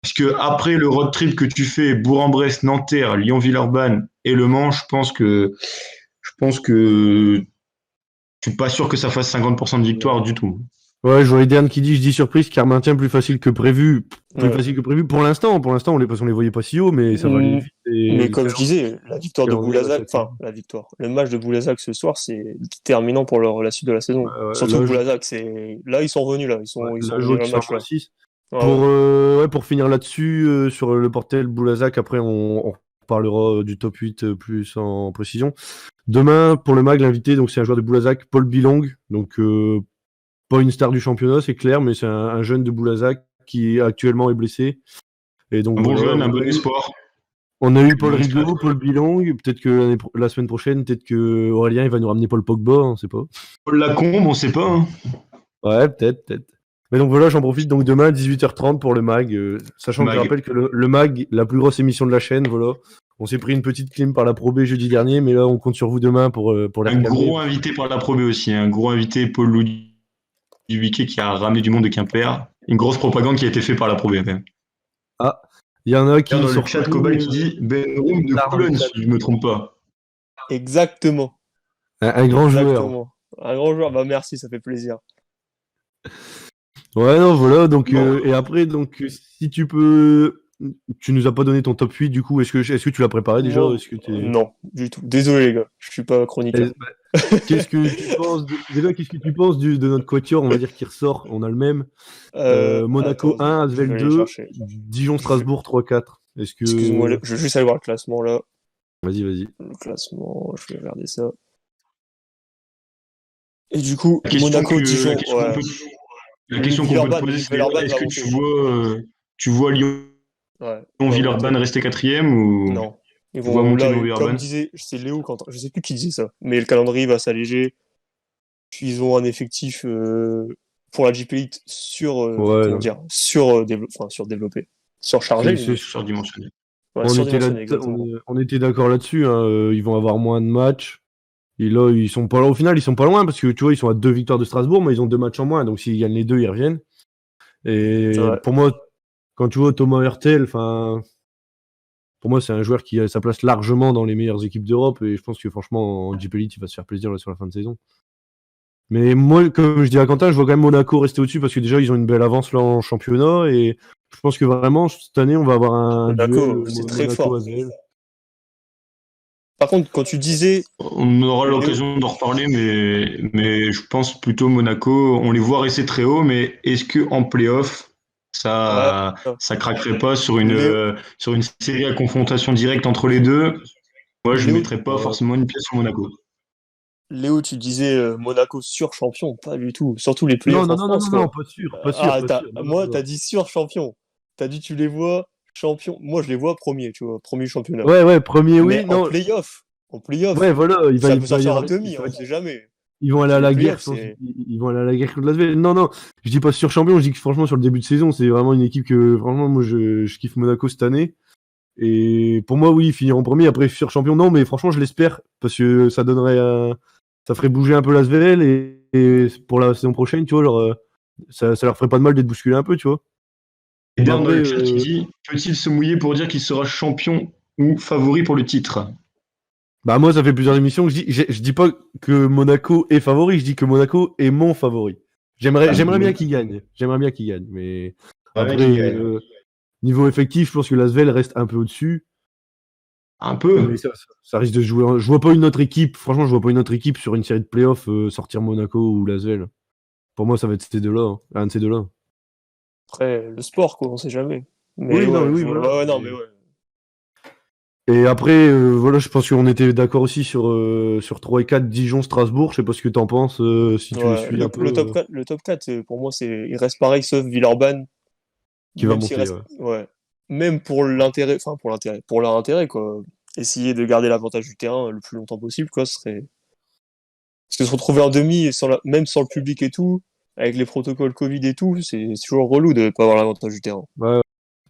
B: Parce que après le road trip que tu fais, Bourg-en-Bresse, Nanterre, Lyon-Villeurbanne et Le Mans, je pense que je suis pas sûr que ça fasse 50% de victoire du tout.
A: Ouais, je vois Edern qui dit, je dis surprise, car maintien plus facile que prévu. Facile que prévu pour l'instant. Pour l'instant, on les voyait pas si haut, mais ça va aller vite.
C: Mais comme je disais, la victoire de Boulazac, le match de Boulazac ce soir, c'est déterminant pour la suite de la saison. Surtout Boulazac, là, ils sont revenus là. Ils sont revenus dans le match là.
A: Pour finir là-dessus, sur le Portel Boulazac, après on parlera du top 8 plus en précision. Demain, pour le MAG, l'invité, donc c'est un joueur de Boulazac, Paul Bilong, donc pas une star du championnat, c'est clair, mais c'est un jeune de Boulazac qui actuellement est blessé. Et donc,
B: Un bon
A: voilà,
B: jeune, un bon espoir.
A: on a eu Paul
B: Bon
A: Rigaud,
B: espoir.
A: Paul Bilong. Peut-être que la semaine prochaine, peut-être que Aurélien il va nous ramener Paul Pogba, on sait pas.
B: Paul Lacombe, on sait pas. Hein.
A: Ouais, peut-être. Mais donc voilà, j'en profite donc demain 18h30 pour le MAG, sachant que je
B: Mag.
A: rappelle que le MAG, la plus grosse émission de la chaîne, voilà. On s'est pris une petite clim par la Pro B jeudi dernier, mais là on compte sur vous demain pour les
B: Un
A: recalmer.
B: gros invité par la Pro B aussi. Un gros invité, Paul Loudubiquet, qui a ramené du monde de Quimper. Une grosse propagande qui a été faite par la Pro B. Quand même.
A: Ah, il y en a qui
B: Dans
A: sont
B: le chat, Cobalt qui dit Ben Room de Cologne, si je ne me trompe pas.
C: Exactement.
A: un grand joueur.
C: Exactement. Un grand joueur. Bah merci, ça fait plaisir.
A: Ouais, non, voilà, donc,
B: Bon.
A: et après, donc, si tu peux, tu nous as pas donné ton top 8, du coup, est-ce que tu l'as préparé déjà?
C: Moi,
A: Est-ce que
C: non, du tout. Désolé les gars, je suis pas chroniqueur.
A: Qu'est-ce que tu penses déjà, qu'est-ce que tu penses de notre quatuor, on va dire, qui ressort? On a le même. Monaco
C: Attends,
A: 1,
C: je
A: Asvel
C: vais aller
A: 2,
C: chercher.
A: Dijon-Strasbourg 3-4. Est-ce que...
C: Excuse-moi, je vais juste aller voir le classement là.
A: Vas-y.
C: Le classement, je vais regarder ça. Et du coup,
B: La question
C: Monaco,
B: que-
C: Dijon,
B: la question
C: ouais.
B: qu'on peut- La question qu'on peut te poser, c'est
C: Villeurbanne
B: est-ce
C: va
B: que
C: monter.
B: tu vois Lyon
C: Ouais, va
B: Villeurbanne
C: monter.
B: rester quatrième ou
C: Non. Ils
B: tu vois
C: vont
B: monter
C: là,
B: Lyon
C: comme
B: Villeurbanne?
C: disait, c'est Léo Quentin, je sais plus qui disait ça, mais le calendrier va s'alléger. Puis ils ont un effectif pour la GP Elite
A: Ouais,
C: comment dire, surdéveloppé, surchargé
A: c'est-
C: limite.
B: Surdimensionné.
C: Ouais,
A: on était là,
C: surdimensionné exactement.
A: on était d'accord là-dessus, hein, ils vont avoir moins de matchs. Et là, ils sont pas là, au final, ils sont pas loin, parce que tu vois, ils sont à 2 victoires de Strasbourg, mais ils ont 2 matchs en moins, donc s'ils gagnent les 2, ils reviennent. Et
C: Ouais.
A: pour moi, quand tu vois Thomas Hurtel, enfin, pour moi, c'est un joueur qui a sa place largement dans les meilleures équipes d'Europe, et je pense que franchement, en GP Elite, il va se faire plaisir là, sur la fin de saison. Mais moi, comme je dis à Quentin, je vois quand même Monaco rester au-dessus, parce que déjà, ils ont une belle avance là en championnat, et je pense que vraiment, cette année, on va avoir un
C: Monaco,
A: duel
C: c'est très fort.
A: Monaco-Asvel.
C: Par contre, quand tu disais,
B: On aura l'occasion d'en reparler, mais je pense plutôt Monaco, on les voit rester très haut, mais est-ce que en playoff, ça craquerait pas sur
C: Léo,
B: sur une série à confrontation directe entre les deux? Moi, je ne
C: Léo,
B: mettrais pas forcément une pièce sur Monaco.
C: Léo, tu disais Monaco sur-champion, pas du tout. Surtout les
A: Non,
C: playoffs
A: non,
C: en
A: non, non,
C: France,
A: non, non,
C: quoi.
A: pas sûr, pas sûr, pas sûr. Non,
C: Moi,
A: non,
C: t'as
A: non.
C: dit sur-champion. T'as dit tu les vois champions. Moi, je les vois premiers, tu vois, premier championnat.
A: Ouais, premier,
C: Mais
A: oui, non.
C: en playoff,
A: Ouais, voilà,
C: ça peut
A: il va y
C: sortir en
A: avoir.
C: demi, on sait jamais.
A: Ils vont aller à
C: Les
A: la guerre
C: playoffs,
A: sans.
C: c'est.
A: Ils vont aller à la guerre contre l'Asvel. Non, non, je dis pas sur champion, je dis que franchement, sur le début de saison, c'est vraiment une équipe que, franchement, moi, je kiffe Monaco cette année. Et pour moi, oui, ils finiront premier. Après, sur champion, non, mais franchement, je l'espère, parce que ça donnerait. Ça ferait bouger un peu l'Asvel, et pour la saison prochaine, tu vois, genre, ça leur ferait pas de mal d'être bousculé un peu, tu vois.
B: Et
A: Bah,
B: Dan dans
A: après,
B: le chat qui dit peut-il se mouiller pour dire qu'il sera champion ou favori pour le titre?
A: bah moi, ça fait plusieurs émissions que je dis pas que Monaco est favori, je dis que Monaco est mon favori. J'aimerais bien qu'il gagne. J'aimerais bien qu'il gagne. Mais après, niveau effectif, je pense que l'Asvel reste un peu au-dessus.
B: Un peu.
A: Mais ça risque de se jouer. Je vois pas une autre équipe, franchement, je vois pas une autre équipe sur une série de playoffs sortir Monaco ou l'Asvel. Pour moi, ça va être ces deux-là. Hein. Un de ces deux-là.
C: Après, le sport, quoi, on sait jamais. Mais
A: Oui,
C: ouais,
A: non, mais oui, voilà.
C: ouais, non, mais ouais.
A: Et après, voilà, je pense qu'on était d'accord aussi sur 3 et 4, Dijon, Strasbourg. Je sais pas ce que t'en penses, si tu les
C: Ouais,
A: suis un peu.
C: le top 4, pour moi, il reste pareil, sauf Villeurbanne.
A: Qui va
C: Même s'il
A: monter,
C: reste, ouais. Même pour l'intérêt, enfin, pour leur intérêt, quoi. Essayer de garder l'avantage du terrain le plus longtemps possible, quoi, ce serait. Parce que se retrouver en demi, même sans le public et tout, avec les protocoles Covid et tout, c'est toujours relou de pas avoir l'avantage du terrain.
A: Ouais.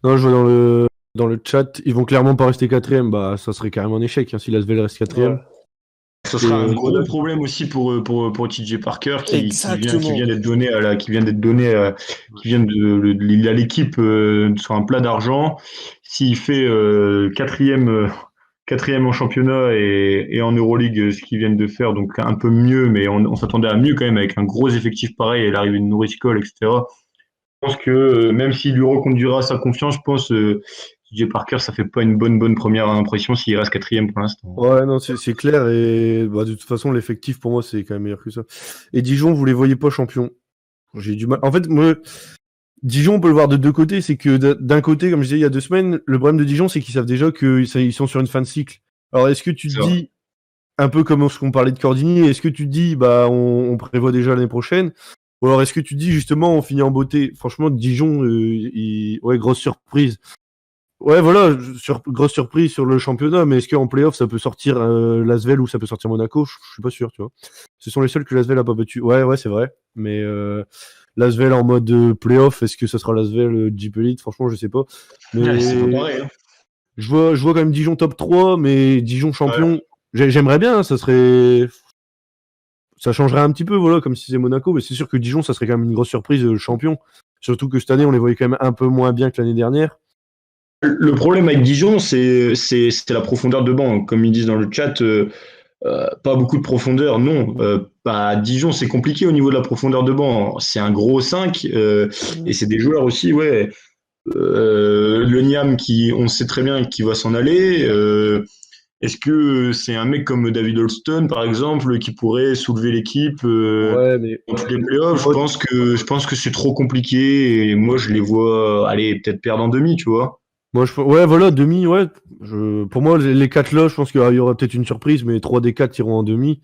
A: Non, je vois dans le chat, ils vont clairement pas rester quatrième. Bah, ça serait carrément un échec hein, si l'Asvel reste quatrième.
C: Ouais.
B: Ce sera un gros
A: Monaco.
B: problème aussi pour TJ Parker qui
C: Exactement.
B: vient d'être donné à l'équipe sur un plat d'argent. S'il fait quatrième en championnat et en Euroleague, ce qu'ils viennent de faire, donc un peu mieux, mais on s'attendait à mieux quand même avec un gros effectif pareil et l'arrivée de Norris Cole, etc. Je pense que même s'il lui reconduira sa confiance, je pense TJ Parker, ça fait pas une bonne première impression s'il reste quatrième pour l'instant.
A: Ouais, non, c'est clair. Et bah, de toute façon, l'effectif, pour moi, c'est quand même meilleur que ça. Et Dijon, vous les voyez pas champions. J'ai du mal. En fait, moi, Dijon, on peut le voir de deux côtés. C'est que d'un côté, comme je disais il y a 2 semaines, le problème de Dijon, c'est qu'ils savent déjà qu'ils sont sur une fin de cycle. Alors, est-ce que tu te dis, un peu comme ce qu'on parlait de Cordini, est-ce que tu te dis, bah, on prévoit déjà l'année prochaine? Ou alors, est-ce que tu dis justement, on finit en beauté? Franchement, Dijon, ouais, grosse surprise. Ouais, voilà, grosse surprise sur le championnat, mais est-ce qu'en play-off, ça peut sortir l'Asvel ou ça peut sortir Monaco? Je suis pas sûr, tu vois. Ce sont les seuls que l'Asvel a pas battu. Ouais, c'est vrai. Mais l'Asvel en mode play-off, est-ce que ça sera l'Asvel Jeep Elite? Franchement, je sais pas. Mais
B: C'est pas pareil. Hein.
A: je vois quand même Dijon top 3, mais Dijon champion, j'aimerais bien, hein, ça changerait un petit peu, voilà, comme si c'est Monaco, mais c'est sûr que Dijon, ça serait quand même une grosse surprise champion. Surtout que cette année, on les voyait quand même un peu moins bien que l'année dernière.
B: Le problème avec Dijon, c'est la profondeur de banc. Comme ils disent dans le chat, pas beaucoup de profondeur. Non, Dijon, c'est compliqué au niveau de la profondeur de banc. C'est un gros 5 et c'est des joueurs aussi, ouais. Le Niam, on sait très bien qu'il va s'en aller. Est-ce que c'est un mec comme David Holston, par exemple, qui pourrait soulever l'équipe
A: Ouais, mais
B: dans tous les playoffs? Je pense que c'est trop compliqué et moi, je les vois aller peut-être perdre en demi, tu vois.
A: moi, ouais, voilà, demi, ouais. Pour moi, les 4 là, je pense qu'il y aura peut-être une surprise, mais 3 des 4 iront en demi.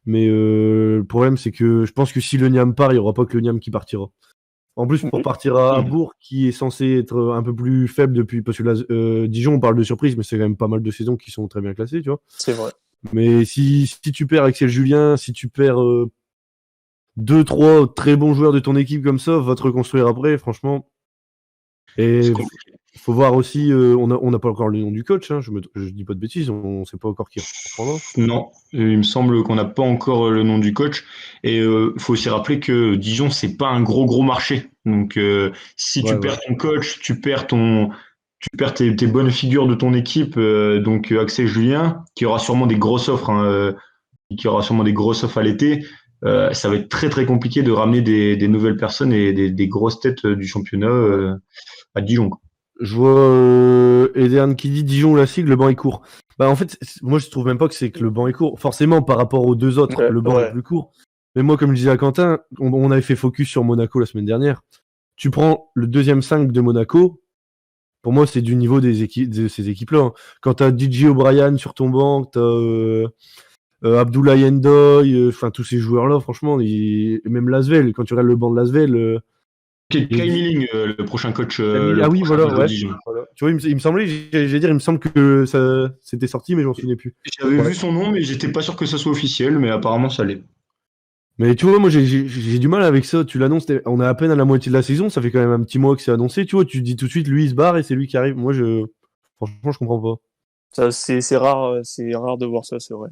A: Mais le problème, c'est que je pense que si le Niam part, il n'y aura pas que le Niam qui partira. En plus, pour partir à Bourg, qui est censé être un peu plus faible depuis, parce que là, Dijon, on parle de surprise, mais c'est quand même pas mal de saisons qui sont très bien classées, tu vois.
C: C'est vrai.
A: Mais si tu perds Axel Julien, si tu perds 2-3 très bons joueurs de ton équipe comme ça, va te reconstruire après, franchement. Et il faut voir aussi, on n'a pas encore le nom du coach, hein, je dis pas de bêtises, on sait pas encore qui reprendra.
B: Non, il me semble qu'on n'a pas encore le nom du coach. Et faut aussi rappeler que Dijon, c'est pas un gros marché. Donc, si tu perds ton coach, tu perds tes bonnes figures de ton équipe. Donc, Axel Julien, qui aura sûrement des grosses offres, hein, qui aura sûrement des grosses offres à l'été. Ça va être très compliqué de ramener des nouvelles personnes et des grosses têtes du championnat à Dijon.
A: Je vois Eden qui dit Dijon la sigle, le banc est court. Bah en fait, moi je trouve même pas que c'est que le banc est court. Forcément, par rapport aux deux autres, le banc est plus court. Mais moi, comme je disais à Quentin, on avait fait focus sur Monaco la semaine dernière. Tu prends le deuxième 5 de Monaco, pour moi c'est du niveau de ces équipes-là. Hein. Quand t'as DJ O'Brien sur ton banc, t'as Abdoulaye Ndoye, enfin tous ces joueurs-là, franchement, même Lasvel, quand tu regardes le banc de Lasvel...
B: Kai Milling, le prochain coach.
A: Oui, voilà, ouais. Voilà. Tu vois, il me semblait, il me semble que ça c'était sorti, mais j'en souvenais plus.
B: J'avais vu son nom, mais j'étais pas sûr que ça soit officiel, mais apparemment ça l'est.
A: Mais tu vois, moi j'ai du mal avec ça. Tu l'annonces, on est à peine à la moitié de la saison, ça fait quand même un petit mois que c'est annoncé. Tu vois, tu dis tout de suite, lui il se barre et c'est lui qui arrive. Moi, franchement, je comprends pas.
C: Ça, c'est rare de voir ça, c'est vrai.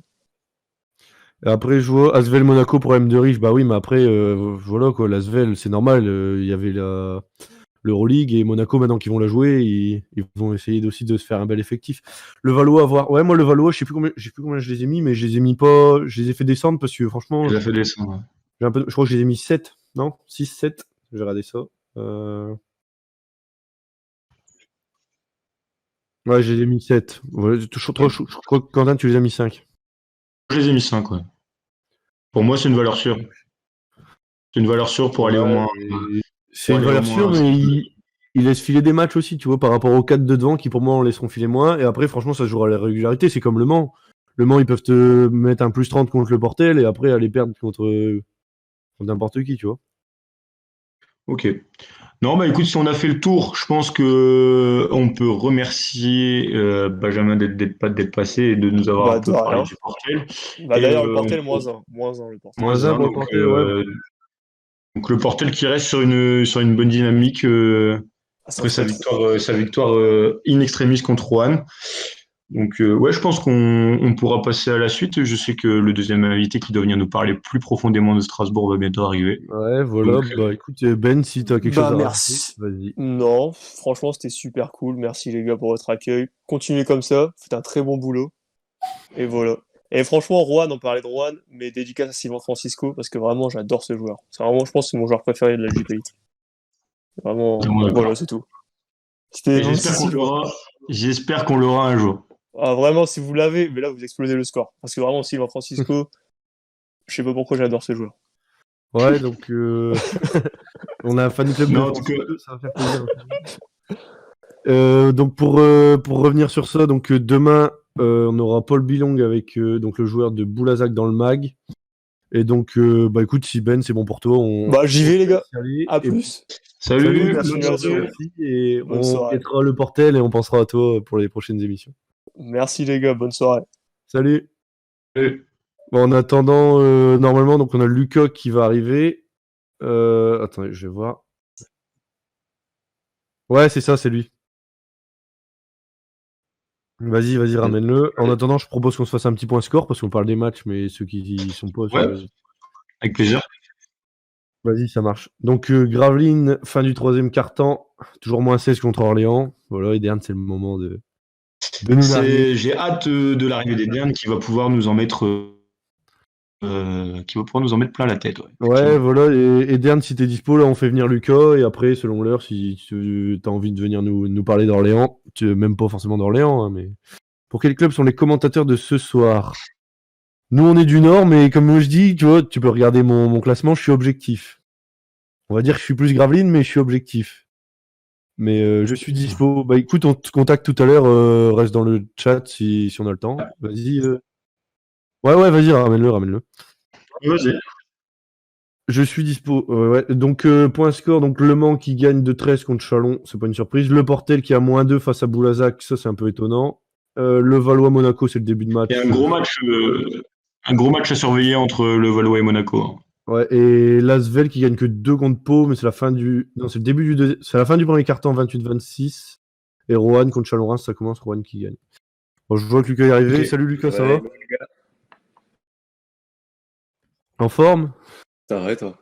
A: Et après, je vois Asvel Monaco pour M de Riche. Bah oui, mais après, voilà quoi, l'Asvel, c'est normal. Il y avait l'Euroleague et Monaco, maintenant qu'ils vont la jouer, ils vont essayer aussi de se faire un bel effectif. Le Valois, ouais, moi le Valois, je sais plus combien je les ai mis, mais je les ai mis pas, je les ai fait descendre parce que franchement.
B: Je les ai fait descendre.
A: Je crois que je les ai mis 7, non 6, 7. Je vais regarder ça. Ouais, je les ai mis 7. Ouais, je crois que Quentin, tu les as mis 5.
B: Je les ai mis 5, ouais. Pour moi, c'est une valeur sûre. C'est une valeur sûre pour aller au moins.
A: C'est une valeur sûre, mais il laisse filer des matchs aussi, tu vois, par rapport aux 4 de devant qui, pour moi, en laisseront filer moins. Et après, franchement, ça jouera à la régularité. C'est comme Le Mans. Le Mans, ils peuvent te mettre un plus 30 contre le Portel et après aller perdre contre n'importe qui, tu vois.
B: Ok. Non, bah écoute, si on a fait le tour, je pense que on peut remercier Benjamin d'être passé et de nous avoir un peu parlé du Portel.
C: D'ailleurs, le Portel, moins 1 le Portel.
B: Moins 1 pour le Portel, ouais. Donc le Portel qui reste sur une bonne dynamique après sa victoire in extremis contre Roanne. Donc ouais, je pense qu'on pourra passer à la suite. Je sais que le deuxième invité qui doit venir nous parler plus profondément de Strasbourg va bientôt arriver.
A: Ouais, voilà. Donc, bah écoute, Ben, si tu as quelque chose à
C: merci.
A: Rajouter, vas-y.
C: Non, franchement, c'était super cool. Merci les gars pour votre accueil. Continuez comme ça, faites un très bon boulot. Et voilà. Et franchement, Roanne, on parlait de Roanne, mais dédicace à Sylvain Francisco, parce que vraiment, j'adore ce joueur. C'est vraiment, je pense, que c'est mon joueur préféré de la JPI. Vraiment, voilà, c'est tout.
B: J'espère qu'on l'aura un jour.
C: Ah, vraiment, si vous l'avez, mais là, vous explosez le score. Parce que vraiment, Sylvain Francisco, je sais pas pourquoi j'adore ce joueur.
A: Ouais, donc, on a un fan club
B: en tout cas,
A: ça va faire plaisir. Donc, pour revenir sur ça, donc demain, on aura Paul Bilong avec donc le joueur de Boulazac dans le mag. Et donc, écoute, si Ben, c'est bon pour toi,
C: J'y vais, les gars.
A: Salut,
C: À plus.
B: Salut,
C: merci,
B: bonne
C: merci.
B: soirée.
A: merci, et
C: Bonne
A: on
C: soirée.
A: guettera le portel et on pensera à toi pour les prochaines émissions.
C: Merci, les gars. Bonne soirée.
A: Salut.
B: Salut.
A: Bon, en attendant, normalement, donc on a Lucas qui va arriver. Attendez, je vais voir. Ouais, c'est ça, c'est lui. Vas-y, ramène-le. En attendant, je propose qu'on se fasse un petit point score parce qu'on parle des matchs, mais ceux qui y sont pas.
B: Ouais. Avec plaisir.
A: Vas-y, ça marche. Donc, Gravelines, fin du troisième quart-temps, toujours moins 16 contre Orléans. Voilà, et Dern, c'est le moment de nous larguer.
B: J'ai hâte de l'arrivée des Dernes qui va pouvoir nous en mettre plein la tête.
A: Ouais, voilà, et Dern, si t'es dispo, là, on fait venir Lucas, et après, selon l'heure, si tu as envie de venir nous parler d'Orléans, même pas forcément d'Orléans, hein, mais pour quel club sont les commentateurs de ce soir? Nous, on est du Nord, mais comme je dis, tu vois, tu peux regarder mon classement, je suis objectif. On va dire que je suis plus Gravelines, mais je suis objectif. Mais je suis dispo. Bah écoute, on te contacte tout à l'heure, reste dans le chat si on a le temps. Vas-y. Ouais, vas-y, ramène-le.
B: Vas-y.
A: Je suis dispo. Ouais. Donc, point score, donc Le Mans qui gagne de 13 contre Chalon, c'est pas une surprise. Le Portel qui a -2 face à Boulazac, ça c'est un peu étonnant. Le Valois-Monaco, c'est le début de match.
B: Il y a un gros match à surveiller entre le Valois et Monaco.
A: Ouais, et Lasvel qui gagne que 2 contre Pau, mais c'est la fin du. Non, c'est le début c'est la fin du premier quart-temps, 28-26. Et Roanne contre Chalon-Reims, ça commence, Roanne qui gagne. Bon, je vois que Lucas est arrivé.
B: Okay.
A: Salut Lucas, ça va? En forme?
D: Ça va, toi?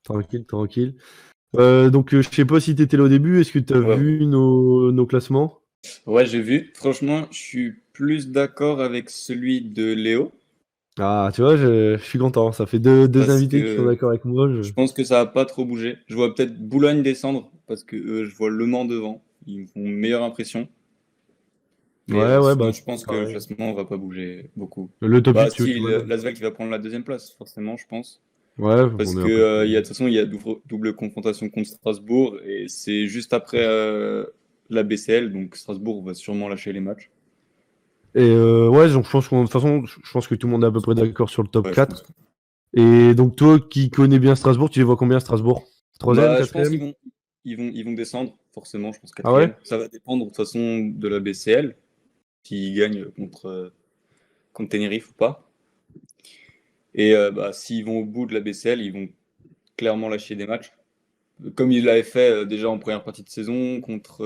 A: Tranquille. Donc, je sais pas si t'étais là au début, est-ce que t'as vu nos classements?
D: Ouais, j'ai vu. Franchement, je suis plus d'accord avec celui de Léo.
A: Ah, tu vois, je suis content. Ça fait deux invités qui sont d'accord avec moi.
D: Je pense que ça va pas trop bouger. Je vois peut-être Boulogne descendre parce que je vois Le Mans devant. Ils me font une meilleure impression. Mais sinon, je pense que le classement va pas bouger beaucoup.
A: Le top 8,
D: si, Lasvel qui va prendre la deuxième place, forcément, je pense.
A: Ouais,
D: parce que de toute façon, il y a double confrontation contre Strasbourg et c'est juste après la BCL, donc Strasbourg va sûrement lâcher les matchs.
A: Et ouais, donc je pense de toute façon, je pense que tout le monde est à peu près d'accord sur le top 4. Et donc toi qui connais bien Strasbourg, tu les vois combien Strasbourg? 3e, 4e?
D: Je pense qu'ils vont descendre, forcément, je pense 4e.
A: Ah ouais?
D: Ça va dépendre de toute façon de la BCL, s'ils gagnent contre Tenerife ou pas. Et s'ils vont au bout de la BCL, ils vont clairement lâcher des matchs. Comme ils l'avaient fait déjà en première partie de saison contre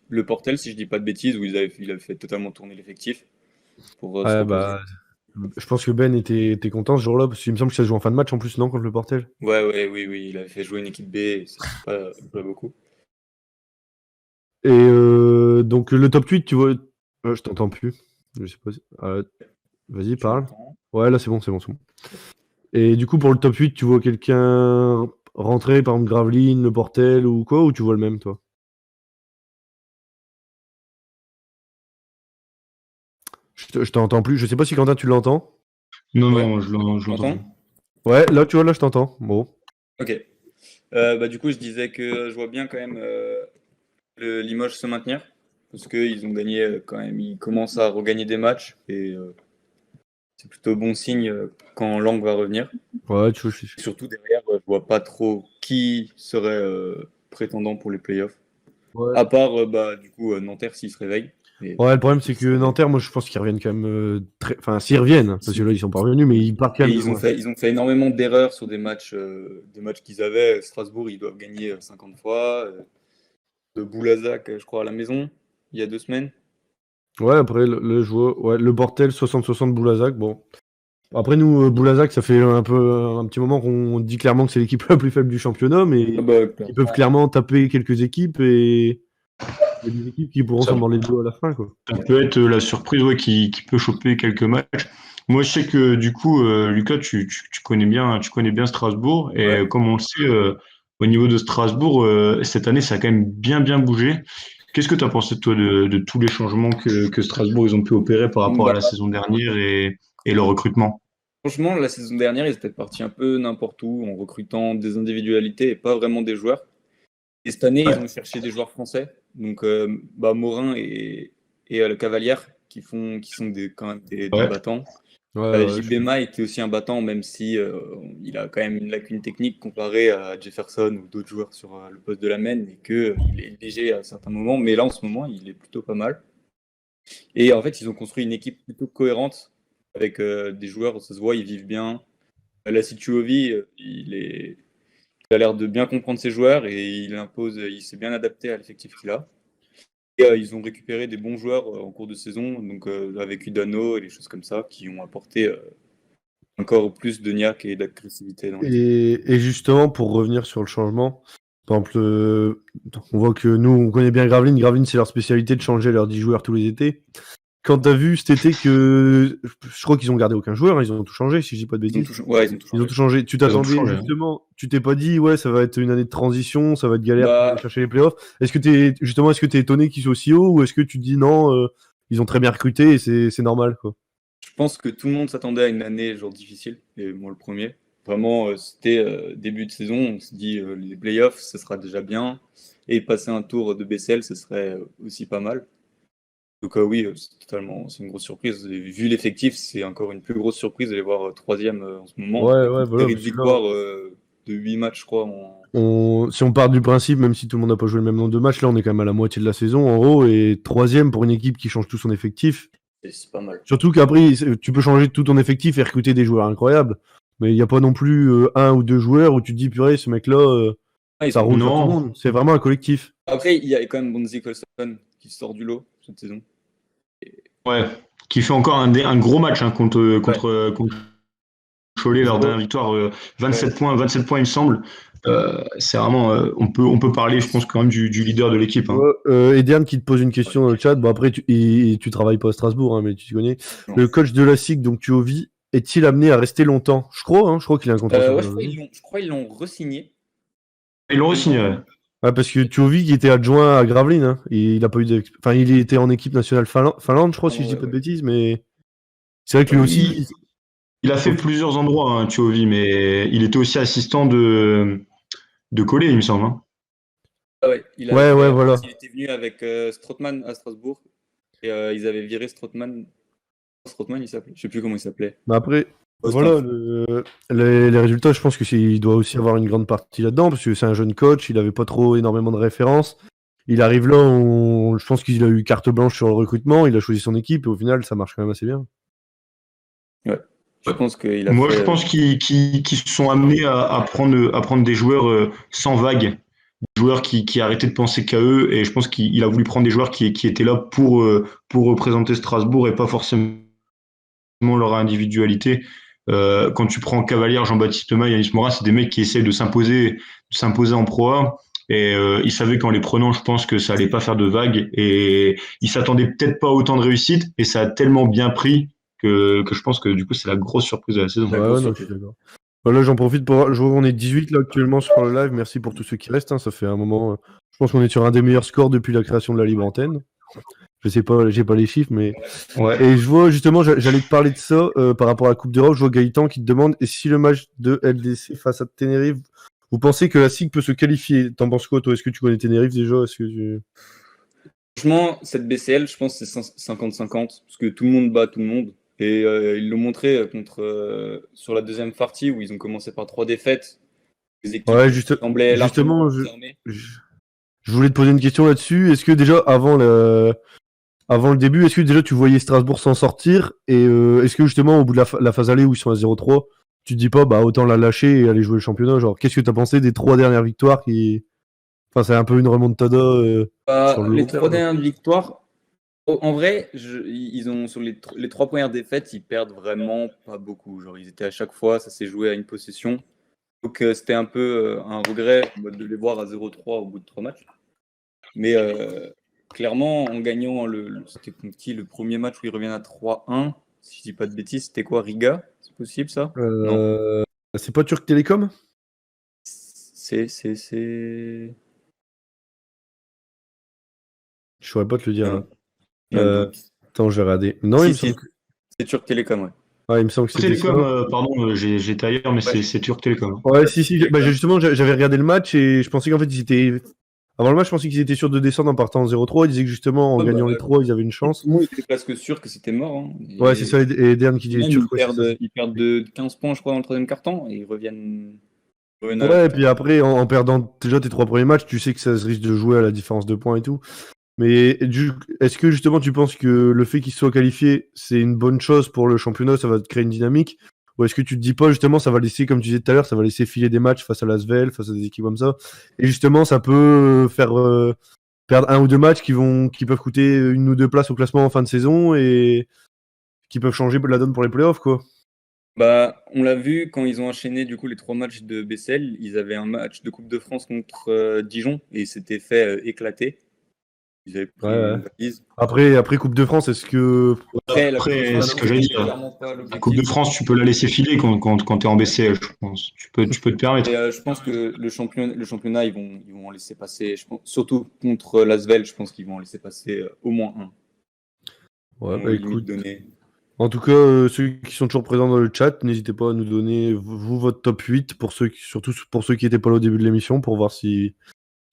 D: le Portel, si je dis pas de bêtises, où il avait fait totalement tourner l'effectif.
A: Je pense que Ben était content ce jour-là, parce qu'il me semble que ça se joue en fin de match en plus, non, contre le Portel?
D: Oui, il avait fait jouer une équipe B, et ça ne pas beaucoup.
A: Et donc le top 8, tu vois, je t'entends plus. Je sais pas. Vas-y, parle. Ouais, là c'est bon. Et du coup, pour le top 8, tu vois quelqu'un rentrer, par exemple Gravelines, le Portel ou quoi, ou tu vois le même, toi? Je t'entends plus. Je sais pas si Quentin, tu l'entends?
B: Non, je l'entends.
A: Ouais, là, tu vois, là, je t'entends. Bon.
D: Ok. Du coup, je disais que je vois bien quand même le Limoges se maintenir, parce qu'ils ont gagné quand même. Ils commencent à regagner des matchs, et c'est plutôt bon signe quand Lang va revenir.
A: Ouais, tu vois,
D: surtout derrière, je vois pas trop qui serait prétendant pour les playoffs. Ouais. À part du coup Nanterre s'ils se réveillent.
A: Ouais, le problème c'est que Nanterre, moi je pense qu'ils reviennent quand même enfin s'ils reviennent, parce que là ils sont pas revenus, mais ils partent quand même.
D: Ils ont fait énormément d'erreurs sur des matchs qu'ils avaient. Strasbourg, ils doivent gagner 50 fois. De Boulazac, je crois, à la maison, il y a 2 semaines.
A: Ouais, après le joueur, ouais, le Portel 60-60 Boulazac, bon. Après nous, Boulazac, ça fait un petit moment qu'on dit clairement que c'est l'équipe la plus faible du championnat, mais ils peuvent clairement taper quelques équipes et il y a des équipes qui pourront s'en dans les dos à la fin, quoi.
B: Ça peut être la surprise qui peut choper quelques matchs. Moi, je sais que du coup, Lucas, tu connais bien Strasbourg, et comme on le sait, au niveau de Strasbourg, cette année, ça a quand même bien bougé. Qu'est-ce que tu as pensé toi de tous les changements que Strasbourg ils ont pu opérer par rapport à la saison dernière et le recrutement?
D: Franchement, la saison dernière, ils étaient partis un peu n'importe où en recrutant des individualités et pas vraiment des joueurs. Et cette année, ils ont cherché des joueurs français, donc Morin et le Cavalière, qui sont quand même des battants. JBMA était aussi un battant, même si il a quand même une lacune technique comparé à Jefferson ou d'autres joueurs sur le poste de la main et qu'il est léger à certains moments. Mais là, en ce moment, il est plutôt pas mal. Et en fait, ils ont construit une équipe plutôt cohérente avec des joueurs, ça se voit, ils vivent bien. La Situovi, il a l'air de bien comprendre ses joueurs et il s'est bien adapté à l'effectif qu'il a. Et ils ont récupéré des bons joueurs en cours de saison, donc avec Udano et des choses comme ça, qui ont apporté encore plus de niaque et d'agressivité dans l'équipe.
A: Et justement, pour revenir sur le changement, par exemple, on voit que nous, on connaît bien Gravelines. Gravelines, c'est leur spécialité de changer leurs 10 joueurs tous les étés. Quand t'as vu cet été que. Je crois qu'ils ont gardé aucun joueur, ils ont tout changé, si je dis pas de bêtises. Ils ont tout changé. Tu t'attendais justement, tu t'es pas dit, ouais, ça va être une année de transition, ça va être galère pour aller chercher les playoffs. Est-ce que t'es étonné qu'ils soient aussi hauts ou est-ce que tu te dis non, ils ont très bien recruté et c'est normal, quoi?
D: Je pense que tout le monde s'attendait à une année genre difficile, et moi le premier. Vraiment, c'était début de saison, on se dit les playoffs, ce sera déjà bien, et passer un tour de BCL, ce serait aussi pas mal. Donc oui, c'est une grosse surprise. Et vu l'effectif, c'est encore une plus grosse surprise de les voir troisième en ce moment.
A: Ouais, voilà.
D: Une victoire de 8 matchs, je crois.
A: Si on part du principe, même si tout le monde n'a pas joué le même nombre de matchs, là on est quand même à la moitié de la saison en gros, et troisième pour une équipe qui change tout son effectif.
D: C'est pas mal.
A: Surtout qu'après, tu peux changer tout ton effectif et recruter des joueurs incroyables, mais il n'y a pas non plus un ou deux joueurs où tu te dis, purée, ce mec-là, ça roule sur tout le monde. C'est vraiment un collectif.
D: Après, il y a quand même Bonzi Colson qui sort du lot cette saison.
B: Ouais, qui fait encore un gros match contre Cholet, leur dernière victoire, 27 points, il me semble. C'est vraiment, on peut parler, je pense, quand même du leader de l'équipe. Hein.
A: Ediane qui te pose une question dans le chat. Bon, après, tu travailles pas à Strasbourg, hein, mais tu connais. Non. Le coach de la SIG, donc Tuovi, est-il amené à rester longtemps? Je crois qu'il a un contrat.
D: Je crois qu'ils l'ont re-signé.
B: Ils l'ont re-signé, ouais.
A: Ouais, parce que Tuovi qui était adjoint à Gravelines, hein, il a pas eu enfin, il était en équipe nationale Finlande, je crois, si je dis pas de bêtises, mais c'est vrai que lui aussi.
B: Il a fait plusieurs endroits, hein, Tuovi, mais il était aussi assistant de Collet, il me semble. Hein.
D: Ouais,
A: voilà.
D: Il était venu avec Strootman à Strasbourg et ils avaient viré Strootman, il s'appelait. Je sais plus comment il s'appelait.
A: Bah après, voilà, les résultats, je pense qu'il doit aussi avoir une grande partie là-dedans, parce que c'est un jeune coach, il avait pas trop énormément de références. Il arrive là, je pense qu'il a eu carte blanche sur le recrutement, il a choisi son équipe, et au final, ça marche quand même assez bien.
D: Ouais. Je pense
B: je pense qu'ils se sont amenés à prendre des joueurs sans vague, des joueurs qui arrêtaient de penser qu'à eux, et je pense qu'il a voulu prendre des joueurs qui étaient là pour représenter Strasbourg et pas forcément leur individualité. Quand tu prends Cavalière, Jean-Baptiste Thomas, Yanis Morin, c'est des mecs qui essaient de s'imposer en Pro A. Et ils savaient qu'en les prenant, je pense que ça allait pas faire de vagues. Et ils s'attendaient peut-être pas à autant de réussite. Et ça a tellement bien pris que je pense que du coup, c'est la grosse surprise de la saison.
A: Je suis d'accord. Voilà, j'en profite pour. Je vois qu'on est 18 là actuellement sur le live. Merci pour tous ceux qui restent. Hein. Ça fait un moment. Je pense qu'on est sur un des meilleurs scores depuis la création de la libre antenne. Je sais pas, j'ai pas les chiffres, mais. Ouais. Et je vois justement, j'allais te parler de ça par rapport à la Coupe d'Europe. Je vois Gaëtan qui te demande et si le match de LDC face à Tenerife, vous pensez que la SIG peut se qualifier? T'en penses quoi, toi? Est-ce que tu connais Tenerife déjà?
D: Franchement, cette BCL, je pense que c'est 50-50 parce que tout le monde bat tout le monde. Et ils l'ont montré sur la deuxième partie où ils ont commencé par 3 défaites.
A: Les équipes semblaient justement, je voulais te poser une question là-dessus. Est-ce que déjà, avant le début, est-ce que déjà tu voyais Strasbourg s'en sortir? Et est-ce que justement, au bout de la phase allée où ils sont à 0-3, tu te dis pas, bah autant la lâcher et aller jouer le championnat? Genre, qu'est-ce que tu as pensé des 3 dernières victoires qui... Enfin, c'est un peu une remontada.
D: Les 3 dernières victoires, en vrai, ils ont sur les 3 premières défaites, ils perdent vraiment pas beaucoup. Genre, ils étaient à chaque fois, ça s'est joué à une possession. Donc, c'était un peu un regret de les voir à 0-3 au bout de 3 matchs. Mais clairement, en gagnant c'était le premier match où ils reviennent à 3-1, si je dis pas de bêtises, c'était quoi, Riga? C'est possible ça?
A: Non. C'est pas Turc Télécom?
D: C'est...
A: Je saurais pas te le dire. Attends, je vais regarder. Non, il me semble que...
D: C'est Turc Télécom, ouais.
A: Ouais, il me semble que c'est
B: Télécom, pardon, j'étais ailleurs, mais c'est Turc Télécom.
A: Ouais, si. Bah, justement, j'avais regardé le match et je pensais qu'en fait, ils étaient Avant le match, je pensais qu'ils étaient sûrs de descendre en partant en 0-3. Ils disaient que justement, en
D: Ouais,
A: gagnant
D: bah,
A: les 3, ils avaient une chance.
D: Tout le monde était presque sûr que c'était mort. Hein.
A: Ouais, c'est ça. Et Dern qui dit
D: Même,
A: Turc, ouais, c'est ça.
D: ils perdent de 15 points, je crois, dans le troisième quart-temps, et ils reviennent à la
A: Ouais, et puis
D: victoire.
A: après, en perdant déjà tes 3 premiers matchs, tu sais que ça se risque de jouer à la différence de points et tout. Mais est-ce que justement tu penses que le fait qu'ils soient qualifiés, c'est une bonne chose pour le championnat, ça va te créer une dynamique? Ou est-ce que tu te dis pas justement ça va laisser, comme tu disais tout à l'heure, ça va laisser filer des matchs face à l'Asvel, face à des équipes comme ça, et justement ça peut faire perdre 1 ou 2 matchs qui peuvent coûter 1 ou 2 places au classement en fin de saison et qui peuvent changer la donne pour les playoffs, quoi.
D: Bah, on l'a vu quand ils ont enchaîné du coup les 3 matchs de BCL, ils avaient un match de Coupe de France contre Dijon et ils s'étaient fait éclater. Ils avaient pris
A: Ouais.
D: une valise.
A: Après Coupe de France, est-ce que
D: Après, la Coupe de
B: Après,
D: France,
B: ce que j'allais
D: c'était
B: dire,
D: clairement pas
B: la Coupe de
D: l'objectif.
B: France, tu peux la laisser filer quand tu es en BCL, je pense. Tu peux te permettre.
D: Et je pense que le championnat, ils vont en laisser passer. Je pense, surtout contre l'Asvel, je pense qu'ils vont en laisser passer au moins un.
A: ouais,
D: Ils vont
A: bah
D: limite
A: écoute.
D: donner.
A: En tout cas, ceux qui sont toujours présents dans le chat, n'hésitez pas à nous donner vous votre top 8 surtout pour ceux qui n'étaient pas là au début de l'émission pour voir si.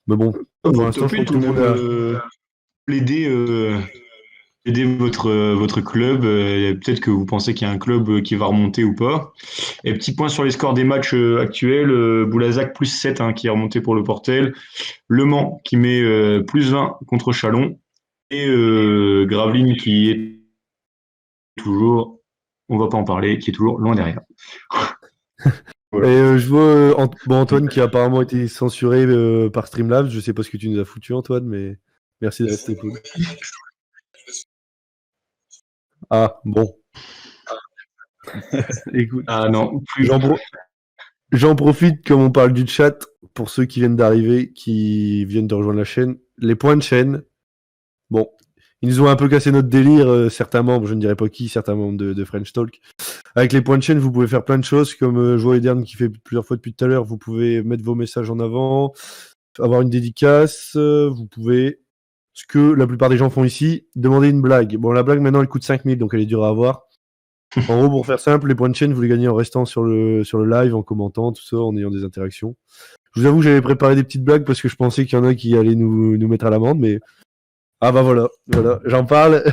A: Mais bon, pour
B: Votre
A: l'instant,
B: top
A: je crois
B: 8
A: que tout
B: ou
A: le monde
B: même
A: a.
B: plaider votre club. Peut-être que vous pensez qu'il y a un club qui va remonter ou pas. Et petit point sur les scores des matchs actuels. Boulazac plus 7 hein, qui est remonté pour le Portel. Le Mans qui met plus 20 contre Chalon. Et Gravelines qui est toujours, on va pas en parler, qui est toujours loin derrière. Voilà.
A: Et je vois Antoine qui a apparemment été censuré par Streamlabs. Je sais pas ce que tu nous as foutu, Antoine, mais merci de rester cool. Ah, bon. Écoute,
B: Ah non, plus.
A: j'en profite comme on parle du chat pour ceux qui viennent d'arriver, qui viennent de rejoindre la chaîne. Les points de chaîne, bon, ils nous ont un peu cassé notre délire, certains membres, je ne dirais pas qui, certains membres de French Talk. Avec les points de chaîne, vous pouvez faire plein de choses, comme Joie Ederne qui fait plusieurs fois depuis tout à l'heure. Vous pouvez mettre vos messages en avant, avoir une dédicace. Vous pouvez, ce que la plupart des gens font ici, demander une blague. Bon, la blague maintenant elle coûte 5000, donc elle est dure à avoir. En gros, pour faire simple, les points de chaîne, vous les gagnez en restant sur le live, en commentant, tout ça, en ayant des interactions. Je vous avoue que j'avais préparé des petites blagues parce que je pensais qu'il y en a qui allaient nous mettre à l'amende, mais. Ah bah voilà, j'en parle.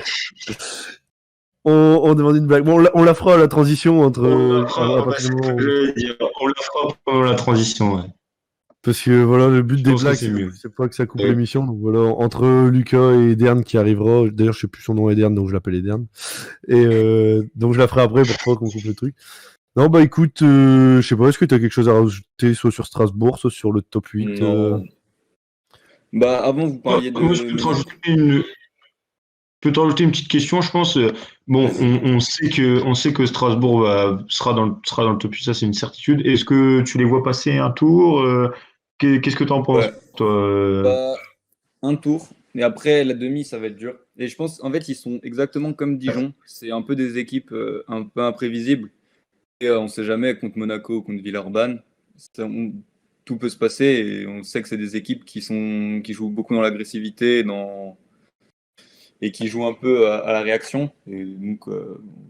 A: On demande une blague. Bon, on la fera à la transition entre.
B: On la fera pendant la transition. Ouais.
A: Parce que voilà, le but
B: Je
A: des
B: pense que
A: blagues,
B: c'est mieux.
A: c'est pas que ça coupe
B: Ouais.
A: l'émission. Donc voilà, entre Lucas et Ederne qui arrivera. D'ailleurs, je sais plus son nom Ederne, donc je l'appelle Ederne. Et donc je la ferai après pour pas qu'on coupe le truc. Non, bah écoute, je sais pas, est-ce que tu as quelque chose à rajouter, soit sur Strasbourg, soit sur le top 8
D: Non. Bah, avant, vous parliez de.
B: Moi, je peux te rajouter une petite question, je pense. Bon, on sait que Strasbourg sera dans le top 8, ça c'est une certitude. Est-ce que tu les vois passer un tour Qu'est-ce que tu en penses,
D: Ouais.
B: toi
D: Bah, un tour. Et après, la demi, ça va être dur. Et je pense, en fait, ils sont exactement comme Dijon. C'est un peu des équipes un peu imprévisibles. Et on ne sait jamais contre Monaco ou contre Villeurbanne. Tout peut se passer. Et on sait que c'est des équipes qui jouent beaucoup dans l'agressivité et qui jouent un peu à la réaction. Et donc,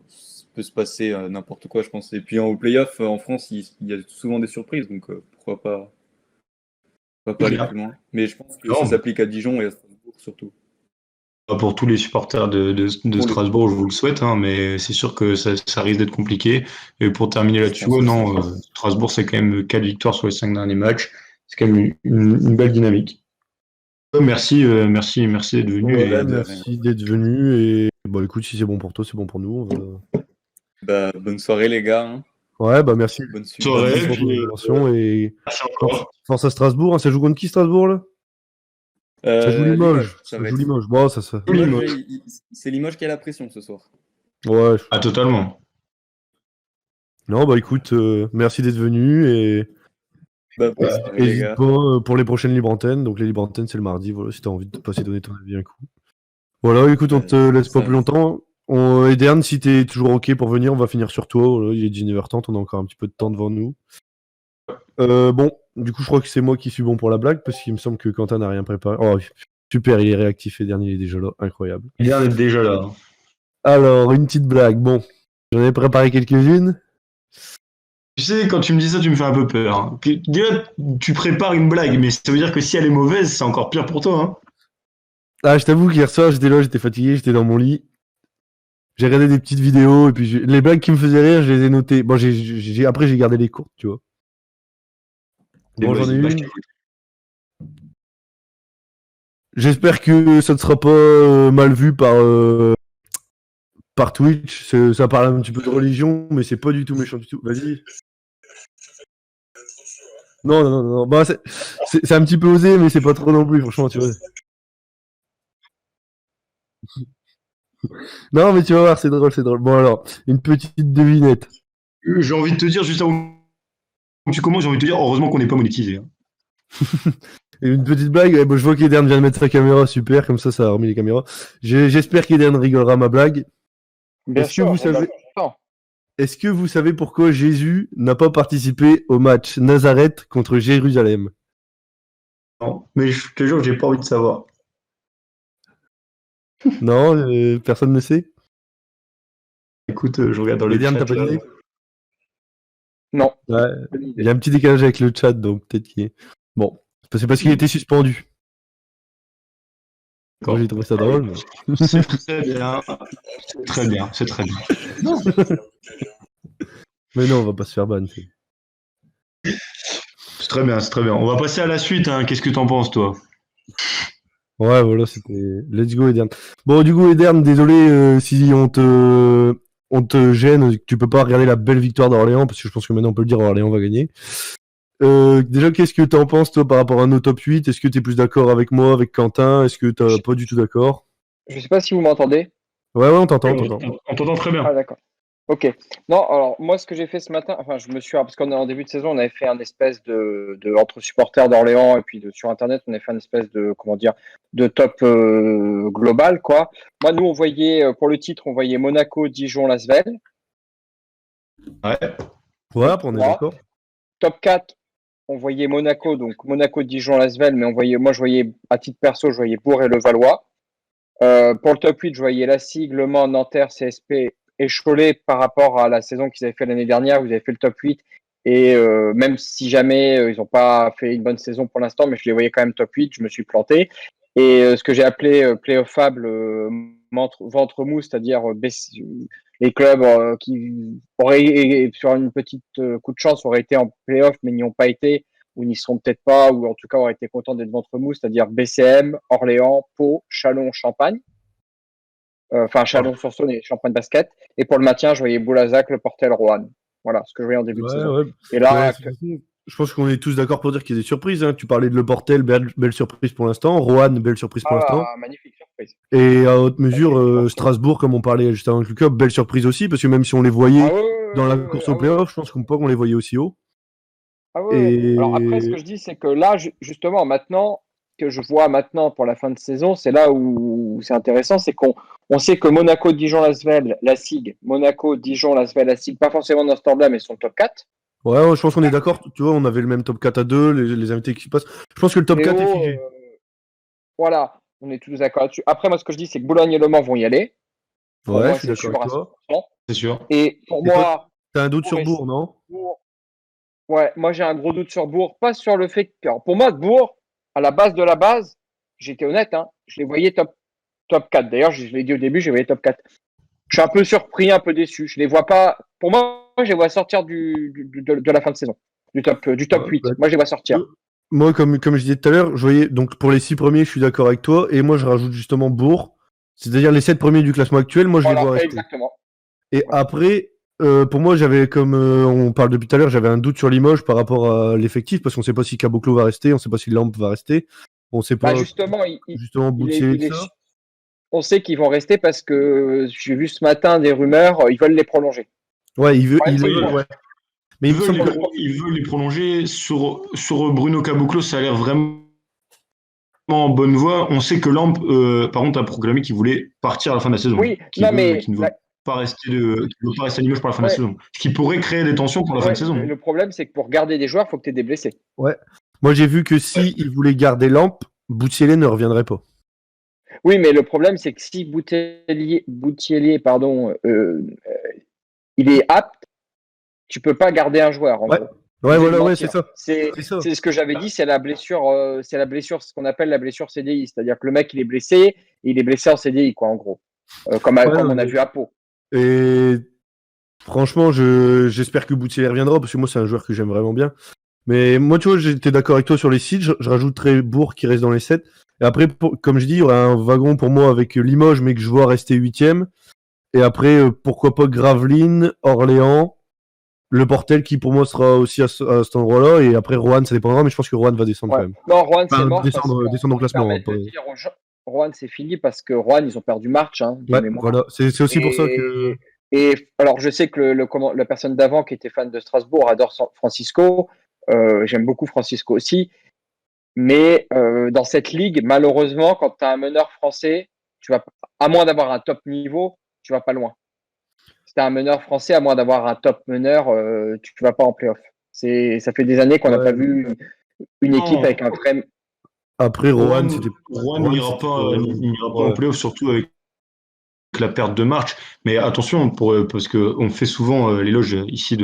D: ça peut se passer n'importe quoi, je pense. Et puis en play-off, en France, il y a souvent des surprises. Donc, pourquoi pas aller plus loin. Mais je pense que ça s'applique à Dijon et à Strasbourg surtout.
B: Pour tous les supporters de Strasbourg, je vous le souhaite, hein, mais c'est sûr que ça risque d'être compliqué. Et pour terminer là-dessus, non, Strasbourg, c'est quand même 4 victoires sur les 5 derniers matchs. C'est quand même une belle dynamique. Merci d'être venu.
A: Ouais, merci d'être venu. Et bon, écoute, si c'est bon pour toi, c'est bon pour nous.
D: Bah, bonne soirée, les gars. Hein.
A: Ouais, bah merci.
D: Bonne suite.
B: Soirée,
A: pour ton intervention et
B: merci encore.
A: force à Strasbourg. Hein, ça joue contre qui, Strasbourg, là? Ça joue Limoges.
D: Ça
A: joue
D: va être-
A: Limoges. Bon, ça.
D: Limoges, c'est Limoges qui a la pression ce soir.
A: Ouais.
B: Ah, totalement.
A: Non, bah écoute, merci d'être venu et
D: Bah, bonne soirée, les
A: n'hésite
D: gars.
A: pas pour les prochaines libres antennes. Donc les libres antennes, c'est le mardi. Voilà, si t'as envie de passer donner ton avis un coup. Voilà, écoute, on te laisse pas plus longtemps. Ederne, si t'es toujours ok pour venir, on va finir sur toi. Voilà, il est 19h30, on a encore un petit peu de temps devant nous. Bon, du coup, je crois que c'est moi qui suis bon pour la blague parce qu'il me semble que Quentin n'a rien préparé. Oh, super, il est réactif et dernier, il est déjà là, incroyable.
B: Ederne est déjà là.
A: Alors, une petite blague. Bon, j'en ai préparé quelques-unes.
B: Tu sais, quand tu me dis ça, tu me fais un peu peur. Hein. Déjà, tu prépares une blague, mais ça veut dire que si elle est mauvaise, c'est encore pire pour toi. Hein.
A: Ah, je t'avoue qu'hier soir, j'étais là, j'étais fatigué, j'étais dans mon lit. J'ai regardé des petites vidéos et puis les blagues qui me faisaient rire, je les ai notées. Bon, après, j'ai gardé les courtes, tu vois.
B: Et
A: Bon, j'en ai
B: vas-y, bah, je
A: une.
B: t'écoute.
A: J'espère que ça ne sera pas mal vu par Twitch. Ça parle un petit peu de religion, mais c'est pas du tout méchant du tout. Vas-y. Non, non, non, non. Bah, c'est un petit peu osé, mais c'est pas trop non plus, franchement, tu vois. Non, mais tu vas voir, c'est drôle, c'est drôle. Bon, alors, une petite devinette.
B: J'ai envie de te dire, juste avant que tu commences, j'ai envie de te dire, heureusement qu'on n'est pas monétisé. Hein.
A: Et une petite blague. Bon, je vois qu'Eden vient de mettre sa caméra, super, comme ça a remis les caméras. J'espère qu'Eden rigolera à ma blague.
E: Bien
A: Est-ce que
E: sûr,
A: vous
E: on va
A: savez,
E: le faire.
A: est-ce que vous savez pourquoi Jésus n'a pas participé au match Nazareth contre Jérusalem?
B: Non, mais je te jure, j'ai pas envie de savoir.
A: Non, personne ne sait.
B: Écoute, je regarde dans le
A: Eden,
B: chat.
A: t'as pas
B: Là.
A: d'idée?
E: Non.
A: Ouais.
E: Bonne idée.
A: Il y a un petit décalage avec le chat, donc peut-être qu'il est. Bon, c'est parce qu'il était suspendu. Moi, j'ai trouvé ça drôle. Mais...
B: C'est très bien. C'est très bien. C'est très bien.
A: mais non, on va pas se faire ban.
B: C'est très bien. C'est très bien. On va passer à la suite. Hein. Qu'est-ce que t'en penses, toi?
A: Ouais, voilà, c'était. Let's go, Eden. Bon, du coup, Eden, désolé si on te gêne, tu peux pas regarder la belle victoire d'Orléans, parce que je pense que maintenant on peut le dire, Orléans va gagner. Déjà, qu'est-ce que t'en penses, toi, par rapport à nos top 8? Est-ce que t'es plus d'accord avec moi, avec Quentin? Est-ce que t'es pas du tout d'accord?
E: Je sais pas si vous m'entendez.
A: Ouais, on t'entend, on t'entend.
B: On t'entend très bien.
E: Ah, d'accord. Ok. Non, alors moi, ce que j'ai fait ce matin, enfin, parce qu'en en début de saison, on avait fait un espèce entre supporters d'Orléans et puis sur Internet, on avait fait un espèce de, comment dire, de top global, quoi. Moi, nous, on voyait, pour le titre, on voyait Monaco, Dijon, Lasvel.
B: Ouais.
A: Ouais, après, on est d'accord.
E: Top 4, on voyait Monaco, donc Monaco, Dijon, Lasvel, mais moi, je voyais, à titre perso, je voyais Bourg et Levallois. Pour le top 8, je voyais La Sigue, Le Mans, Nanterre, CSP et Cholet par rapport à la saison qu'ils avaient fait l'année dernière. Vous avez fait le top 8 et même si jamais ils n'ont pas fait une bonne saison pour l'instant, mais je les voyais quand même top 8, je me suis planté. Et ce que j'ai appelé playoffable ventre mou, c'est-à-dire les clubs qui auraient, sur une petite coup de chance, auraient été en playoff mais n'y ont pas été ou n'y seront peut-être pas, ou en tout cas auraient été contents d'être ventre mou, c'est-à-dire BCM, Orléans, Pau, Chalon, Champagne. Enfin, Chalon-sur-Saône et Champagne Basket. Et pour le maintien, je voyais Boulazac, Le Portel, Roanne. Voilà ce que je voyais en début de saison.
A: Ouais.
E: Et là,
A: Je pense qu'on est tous d'accord pour dire qu'il y a des surprises. Hein. Tu parlais de Le Portel, belle surprise pour l'instant. Roanne, belle surprise pour l'instant.
E: magnifique surprise.
A: Et à haute mesure, Strasbourg, comme on parlait juste avant avec Lucas, belle surprise aussi, parce que même si on les voyait dans la course au playoff, je pense qu'on les voyait aussi haut.
E: Alors après, ce que je dis, c'est que là, justement, maintenant, que je vois maintenant pour la fin de saison, c'est là où c'est intéressant, c'est qu'on sait que Monaco, Dijon, Lasvel, la SIG, Monaco, Dijon, Lasvel, la SIG, pas forcément dans ce ordre-là, mais sont top 4.
A: Ouais, je pense qu'on est d'accord. Tu vois, on avait le même top 4 à 2, les invités qui passent. Je pense que le top 4 est figé.
E: Voilà, on est tous d'accord là-dessus. Après, moi, ce que je dis, c'est que Boulogne et Le Mans vont y aller.
A: Ouais, moi, je suis d'accord avec toi.
B: C'est sûr.
E: Et pour moi...
A: T'as un doute sur Bourg, non?
E: Ouais, moi j'ai un gros doute sur Bourg. Pas sur le fait que... Alors, pour moi, Bourg, à la base de la base, j'étais honnête, hein, je les voyais top 4. D'ailleurs, je l'ai dit au début, je les voyais top 4. Je suis un peu surpris, un peu déçu. Je les vois pas... Pour moi, je les vois sortir de la fin de saison. Du top 8. Bah, moi, je les vois sortir.
A: Moi, comme je disais tout à l'heure, je voyais... Donc, pour les 6 premiers, je suis d'accord avec toi. Et moi, je rajoute justement Bourg. C'est-à-dire les 7 premiers du classement actuel, moi, je les vois rester.
E: Exactement.
A: Et après... pour moi, j'avais, comme on parle depuis tout à l'heure, j'avais un doute sur Limoges par rapport à l'effectif, parce qu'on ne sait pas si Caboclo va rester, on ne sait pas si Lampe va rester, on ne sait pas.
E: Justement,
A: Boutier et ça.
E: On sait qu'ils vont rester parce que j'ai vu ce matin des rumeurs, ils veulent les prolonger.
A: Ouais, ils veulent.
B: Ouais. Mais ils veulent les prolonger sur Bruno Caboclo, ça a l'air vraiment en bonne voie. On sait que Lampe, par contre, a proclamé qu'il voulait partir à la fin de la saison.
E: Oui,
B: qu'il ne veut pas rester à Limoges pour la fin de la saison. Ce qui pourrait créer des tensions pour la fin de saison.
E: Le problème, c'est que pour garder des joueurs, il faut que tu aies des blessés.
A: Ouais. Moi, j'ai vu que s'il voulait garder Lampe, Boutielé ne reviendrait pas.
E: Oui, mais le problème, c'est que si Boutiellier, il est apte, tu peux pas garder un joueur. En
A: Ouais.
E: gros.
A: Ouais,
E: Obligé de
A: voilà, ouais,
E: mentir.
A: c'est ça.
E: C'est
A: C'est ça.
E: ce que j'avais dit, c'est la blessure, ce qu'on appelle la blessure CDI. C'est-à-dire que le mec, il est blessé, il est blessé en CDI, quoi, en gros. Comme
A: Ouais,
E: comme
A: non,
E: on a
A: mais-
E: vu à Pau.
A: Et franchement, j'espère que Boutier reviendra parce que moi, c'est un joueur que j'aime vraiment bien. Mais moi, tu vois, j'étais d'accord avec toi sur les 6. Je rajouterais Bourg qui reste dans les 7. Et après, comme je dis, il y aura un wagon pour moi avec Limoges, mais que je vois rester 8ème. Et après, pourquoi pas Gravelines, Orléans, Le Portel qui pour moi sera aussi à cet endroit-là. Et après, Roanne, ça dépendra, mais je pense que Roanne va descendre
E: Ouais.
A: quand même.
E: Non, Rouen, c'est
A: Enfin,
E: mort parce que
A: descendre au
E: je me
A: classement.
E: permets
A: Hein,
E: de le dire aux gens. Rouen, c'est fini parce que Rouen, ils ont perdu March, de
A: Ouais,
E: mémoire.
A: voilà. C'est aussi pour ça que.
E: Et alors, je sais que la personne d'avant qui était fan de Strasbourg adore Francisco. J'aime beaucoup Francisco aussi. Mais dans cette ligue, malheureusement, quand tu as un meneur français, à moins d'avoir un top niveau, tu vas pas loin. Si tu as un meneur français, à moins d'avoir un top meneur, tu vas pas en playoff. Ça fait des années qu'on n'a
A: Ouais.
E: pas vu une équipe avec un vrai.
A: Après, Roanne, c'était.
B: Rouen n'ira pas en playoff, surtout avec la perte de marche. Mais attention, parce qu'on fait souvent l'éloge ici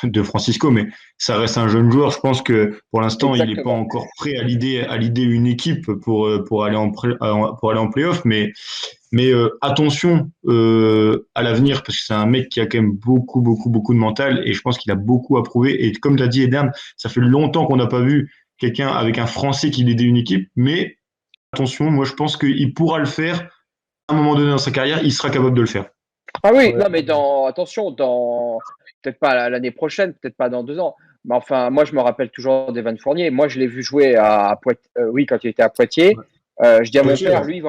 B: de Francisco, mais ça reste un jeune joueur. Je pense que pour l'instant, il n'est pas encore prêt à l'idée une équipe pour aller en playoff. Mais attention à l'avenir, parce que c'est un mec qui a quand même beaucoup de mental et je pense qu'il a beaucoup à prouver. Et comme tu as dit, Eden, ça fait longtemps qu'on n'a pas vu quelqu'un avec un Français qui l'aidait une équipe. Mais attention, moi je pense qu'il pourra le faire. À un moment donné dans sa carrière, il sera capable de le faire.
E: Ah oui, non, mais attention, peut-être pas l'année prochaine, peut-être pas dans 2 ans. Mais enfin, moi, je me rappelle toujours d'Evan Fournier. Moi, je l'ai vu jouer à Poitiers, oui, quand il était à Poitiers. Je dis à mon père, lui,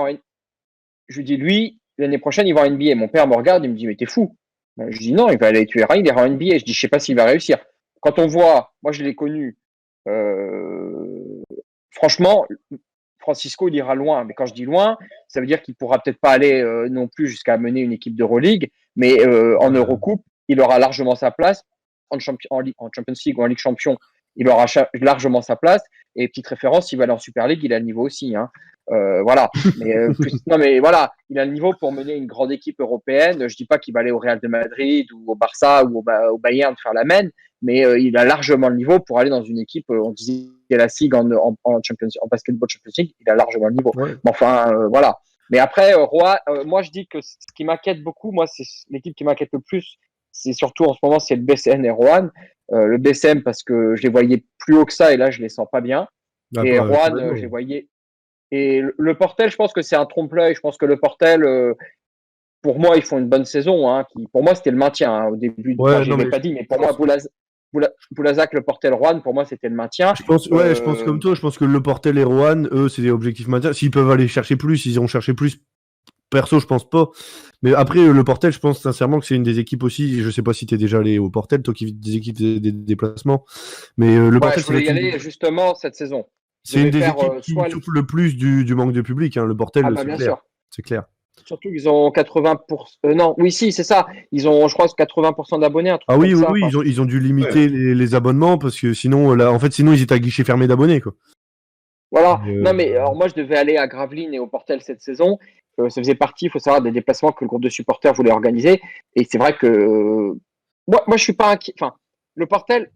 E: je lui dis, lui, l'année prochaine, il va en NBA. Mon père me regarde, il me dit, mais t'es fou. Je dis, non, il va aller tuer rien, il ira en NBA. Je dis, je sais pas s'il va réussir. Quand on voit, moi, je l'ai connu, franchement, Francisco, il ira loin. Mais quand je dis loin, ça veut dire qu'il pourra peut-être pas aller non plus jusqu'à mener une équipe d'Euroleague, mais en Eurocoupe, il aura largement sa place. En Champions League ou en Ligue Champion, il aura largement sa place. Et petite référence, s'il va aller en Super League, il a le niveau aussi. Voilà. Mais, non, mais voilà, il a le niveau pour mener une grande équipe européenne. Je dis pas qu'il va aller au Real de Madrid ou au Barça ou au Bayern faire la main, mais il a largement le niveau pour aller dans une équipe, on disait la SIG en basketball Champions League, il a largement le niveau.
A: Ouais.
E: Mais enfin, voilà. Mais après, moi je dis que ce qui m'inquiète beaucoup, moi c'est l'équipe qui m'inquiète le plus, c'est surtout en ce moment, c'est le BCN et Roanne. Le BCM parce que je les voyais plus haut que ça et là je les sens pas bien. Et Roanne, je les voyais. Et le Portel, je pense que c'est un trompe-l'œil. Je pense que le Portel, pour moi, ils font une bonne saison. Pour moi, c'était le maintien au début.
A: Ouais,
E: je ne l'ai pas dit, mais pour moi, Boulazac, le Portel, Roanne, pour moi, c'était le maintien.
A: Je pense comme toi. Je pense que le Portel et Roanne, eux, c'est des objectifs maintien. S'ils peuvent aller chercher plus, ils iront chercher plus. Perso, je pense pas. Mais après, le Portel, je pense sincèrement que c'est une des équipes aussi. Je sais pas si t'es déjà allé au Portel, toi qui vis des équipes des déplacements. Mais le Portel,
E: je voulais y aller justement cette saison.
A: C'est une des équipes qui souffre le plus du manque de public. Le Portel, c'est clair.
E: Surtout qu'ils ont 80%. Non, oui, si, c'est ça. Ils ont, je crois, 80% d'abonnés.
A: Ah oui, ils ont dû limiter les abonnements parce que sinon, sinon ils étaient à guichet fermé d'abonnés, quoi.
E: Voilà. Non, mais alors moi, je devais aller à Gravelines et au Portel cette saison. Ça faisait partie, il faut savoir, des déplacements que le groupe de supporters voulait organiser. Et c'est vrai que moi, je suis pas inquiet. Enfin, le Portel,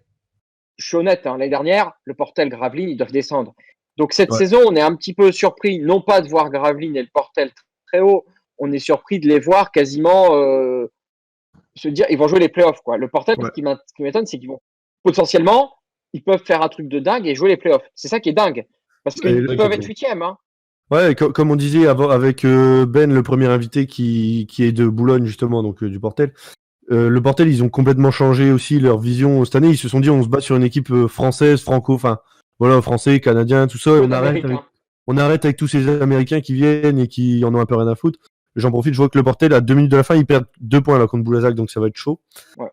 E: je suis honnête, l'année dernière, le Portel, Gravelines, ils doivent descendre. Donc cette saison, on est un petit peu surpris, non pas de voir Gravelines et le Portel très haut, on est surpris de les voir quasiment se dire ils vont jouer les playoffs, quoi. Le Portel, ce qui m'étonne, c'est qu'ils vont potentiellement, ils peuvent faire un truc de dingue et jouer les playoffs. C'est ça qui est dingue. Parce qu'ils peuvent être 8e.
A: Ouais, comme on disait avec Ben, le premier invité qui est de Boulogne, justement, donc du Portel. Le Portel, ils ont complètement changé aussi leur vision cette année. Ils se sont dit, on se bat sur une équipe française, français, canadien, tout ça. On arrête avec tous ces Américains qui viennent et qui en ont un peu rien à foutre. J'en profite, je vois que le Portel, à 2 minutes de la fin, ils perdent 2 points là contre Boulazac, donc ça va être chaud.
E: Ouais.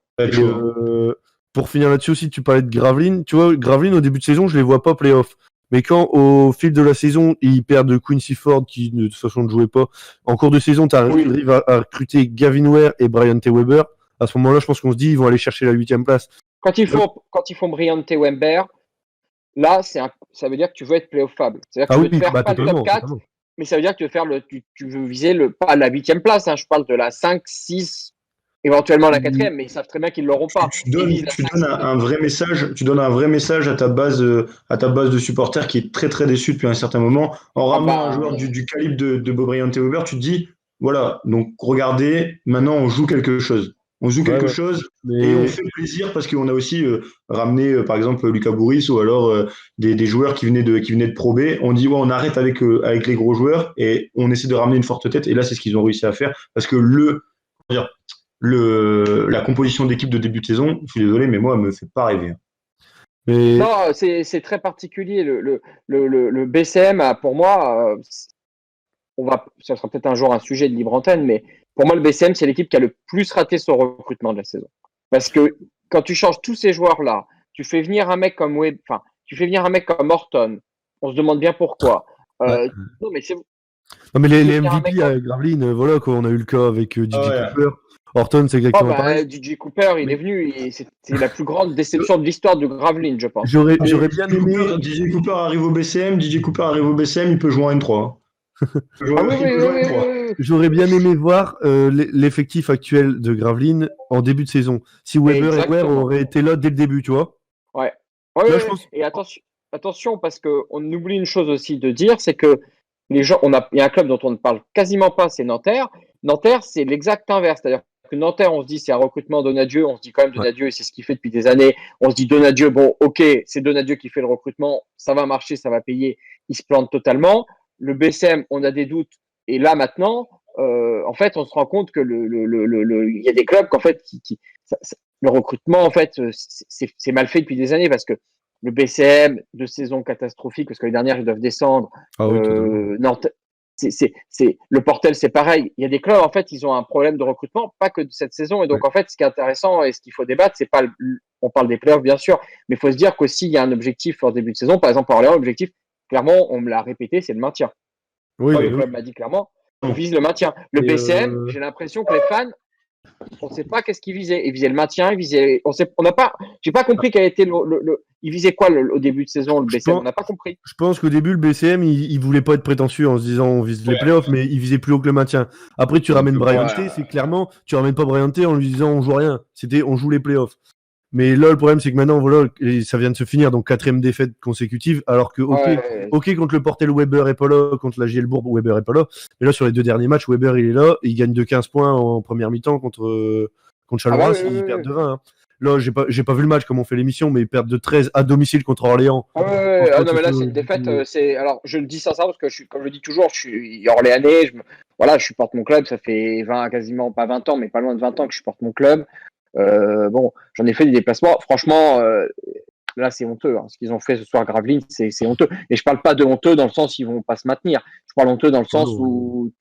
A: Pour finir là-dessus aussi, tu parlais de Gravelines. Tu vois, Gravelines, au début de saison, je les vois pas play-off. Mais quand, au fil de la saison, ils perdent Quincy Ford, qui de toute façon ne jouait pas, en cours de saison, tu arrives à recruter Gavin Ware et Brian T. Weber. À ce moment-là, je pense qu'on se dit, ils vont aller chercher la 8e place.
E: Quand ils font Brian T. Weber, là, ça veut dire que tu veux être playoffable. C'est-à-dire que tu veux faire pas le top 4, mais ça veut dire que tu veux viser pas la 8e place. Je parle de la 5, 6, éventuellement la 4e, mais ils savent très bien qu'ils l'auront pas.
B: Tu donnes,
E: Ils visent la
B: tu donnes
E: 5e.
B: un vrai message, tu donnes un vrai message à ta base de supporters qui est très très déçu depuis un certain moment. En
E: Ah
B: ramenant un
E: bah,
B: joueur du calibre de Bob Bryant et Weber, tu te dis, voilà, donc regardez, maintenant on joue quelque chose. On joue quelque
A: Ouais.
B: chose et on
A: Mais
B: fait plaisir parce qu'on a aussi ramené, par exemple, Lucas Bourris ou alors des joueurs qui venaient de Pro B. On dit, ouais, on arrête avec les gros joueurs et on essaie de ramener une forte tête. Et là, c'est ce qu'ils ont réussi à faire parce que comment dire, la composition d'équipe de début de saison, je suis désolé, mais moi, elle me fait pas rêver.
A: mais
E: non, c'est très particulier. Le BCM, pour moi, ça sera peut-être un jour un sujet de libre antenne, mais pour moi, le BCM, c'est l'équipe qui a le plus raté son recrutement de la saison. Parce que quand tu changes tous ces joueurs-là, tu fais venir un mec comme tu fais venir un mec comme Horton, on se demande bien pourquoi.
A: ouais.
E: Non, mais c'est
A: Non, mais
E: tu fais
A: les
E: venir un
A: MVP
E: mec comme
A: à Gravelines, voilà quoi, on a eu le cas avec DJ
B: Ah ouais.
A: Cooper. Horton, c'est exactement pareil.
E: DJ Cooper, il
A: Mais-
E: est venu, et c'est la plus grande déception de l'histoire de Gravelines, je pense.
A: J'aurais bien aimé.
B: DJ Cooper arrive au BCM, DJ Cooper arrive au BCM, il peut jouer en N3. Hein.
E: Ah oui,
B: Il
E: oui,
B: peut
E: oui,
B: jouer en
E: oui,
B: N3.
E: oui, oui.
A: J'aurais bien aimé voir l'effectif actuel de Gravelines en début de saison. Si Weber et Ware
E: Exactement.
A: auraient été là dès le début, tu vois.
E: Ouais. Ouais,
A: Là,
E: ouais,
A: je
E: ouais.
A: pense.
E: Et attention, parce qu'on oublie une chose aussi de dire, c'est que les gens, il y a un club dont on ne parle quasiment pas, c'est Nanterre. Nanterre, c'est l'exact inverse. C'est-à-dire que Nanterre, on se dit, c'est un recrutement Donadieu. On se dit quand même
A: Ouais.
E: Donadieu, c'est ce qu'il fait depuis des années. On se dit Donadieu, bon, ok, c'est Donadieu qui fait le recrutement. Ça va marcher, ça va payer. Il se plante totalement. Le BCM, on a des doutes. Et là, maintenant, en fait, on se rend compte que il y a des clubs qu'en fait, le recrutement, en fait, c'est mal fait depuis des années parce que le BCM, 2 saisons catastrophiques, parce que les dernières, ils doivent descendre.
A: Ah oui, totalement.
E: Nantes, le Portel, c'est pareil. Il y a des clubs, en fait, ils ont un problème de recrutement, pas que de cette saison. Et donc,
A: Ouais.
E: en fait, ce qui est intéressant et ce qu'il faut débattre, c'est pas on parle des playoffs, bien sûr, mais il faut se dire qu'aussi, il y a un objectif en début de saison. Par exemple, à Orléans, l'objectif, clairement, on me l'a répété, c'est le maintien.
A: Oui,
E: Moi,
A: bah
E: le
A: oui.
E: club m'a dit clairement, on vise le maintien. Le
A: Et,
E: BCM, j'ai l'impression que les fans, on ne sait pas qu'est-ce qu'ils visaient. Ils visaient le maintien, on n'a pas, j'ai pas compris quel était il visait quoi au début de saison, le BCM, on n'a pas compris.
A: Je pense qu'au début, le BCM, il voulait pas être prétentieux en se disant on vise les playoffs, mais il visait plus haut que le maintien. Après, tu ramènes Bryant, c'est clairement, tu ramènes pas Bryant en lui disant on joue rien. C'était on joue les playoffs. Mais là, le problème, c'est que maintenant, voilà, ça vient de se finir, donc 4e défaite consécutive, alors que, ok, contre le Portel, Weber est pas là, contre la JL Bourg, Weber est pas là. Mais là, sur les 2 derniers matchs, Weber, il est là, il gagne de 15 points en première mi-temps contre Chaloras, ils perdent de 20. Hein. Là, j'ai pas vu le match comme on fait l'émission, mais ils perdent de 13 à domicile contre Orléans.
E: Non, mais là, c'est une défaite. Alors, je le dis sincèrement parce que comme je le dis toujours, je suis orléanais. Voilà, je supporte mon club. Ça fait quasiment pas 20 ans, mais pas loin de 20 ans que je supporte mon club. Bon, j'en ai fait des déplacements. Franchement, là, c'est honteux. Hein. Ce qu'ils ont fait ce soir, Gravelines, c'est honteux. Et je parle pas de honteux dans le sens où ils vont pas se maintenir. Je parle honteux dans le sens où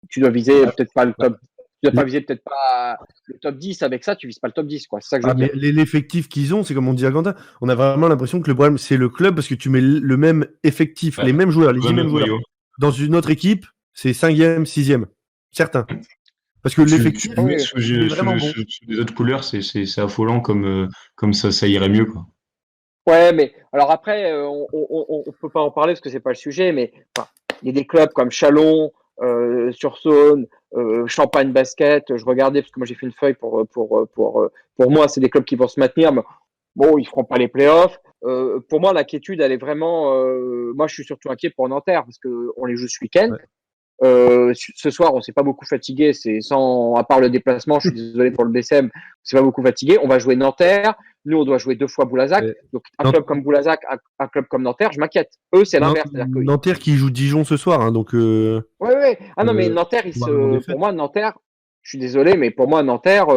E: tu dois viser peut-être pas le top. Tu dois pas viser peut-être pas le top 10 avec ça. Tu vises pas le top 10, quoi. C'est ça que je veux dire.
A: Mais l'effectif qu'ils ont, c'est comme on dit à Quentin, on a vraiment l'impression que le problème, c'est le club parce que tu mets le même effectif, les mêmes joueurs, les 10 mêmes joueurs. Dans une autre équipe, c'est 5e, 6e. Certains. Parce que l'effectif
B: est vraiment bon. Sous les autres couleurs, c'est affolant comme ça irait mieux, quoi.
E: Ouais, mais alors après, on peut pas en parler parce que c'est pas le sujet, mais il y a des clubs comme Chalon, Sur-Saône, Champagne Basket. Je regardais parce que moi j'ai fait une feuille pour moi, c'est des clubs qui vont se maintenir. Mais bon, ils feront pas les playoffs. Pour moi, l'inquiétude, elle est vraiment. Moi, je suis surtout inquiet pour Nanterre parce que on les joue ce week-end. Ce soir, on s'est pas beaucoup fatigué. C'est à part le déplacement. Je suis désolé pour le BCM. On s'est pas beaucoup fatigué. On va jouer Nanterre. Nous, on doit jouer 2 fois Boulazac. Donc, un club comme Boulazac, un club comme Nanterre, je m'inquiète. Eux, c'est l'inverse.
A: Nanterre qui joue Dijon ce soir, hein, donc.
E: Ouais. Ah non, mais Nanterre, pour moi, Nanterre, je suis désolé, mais pour moi, Nanterre,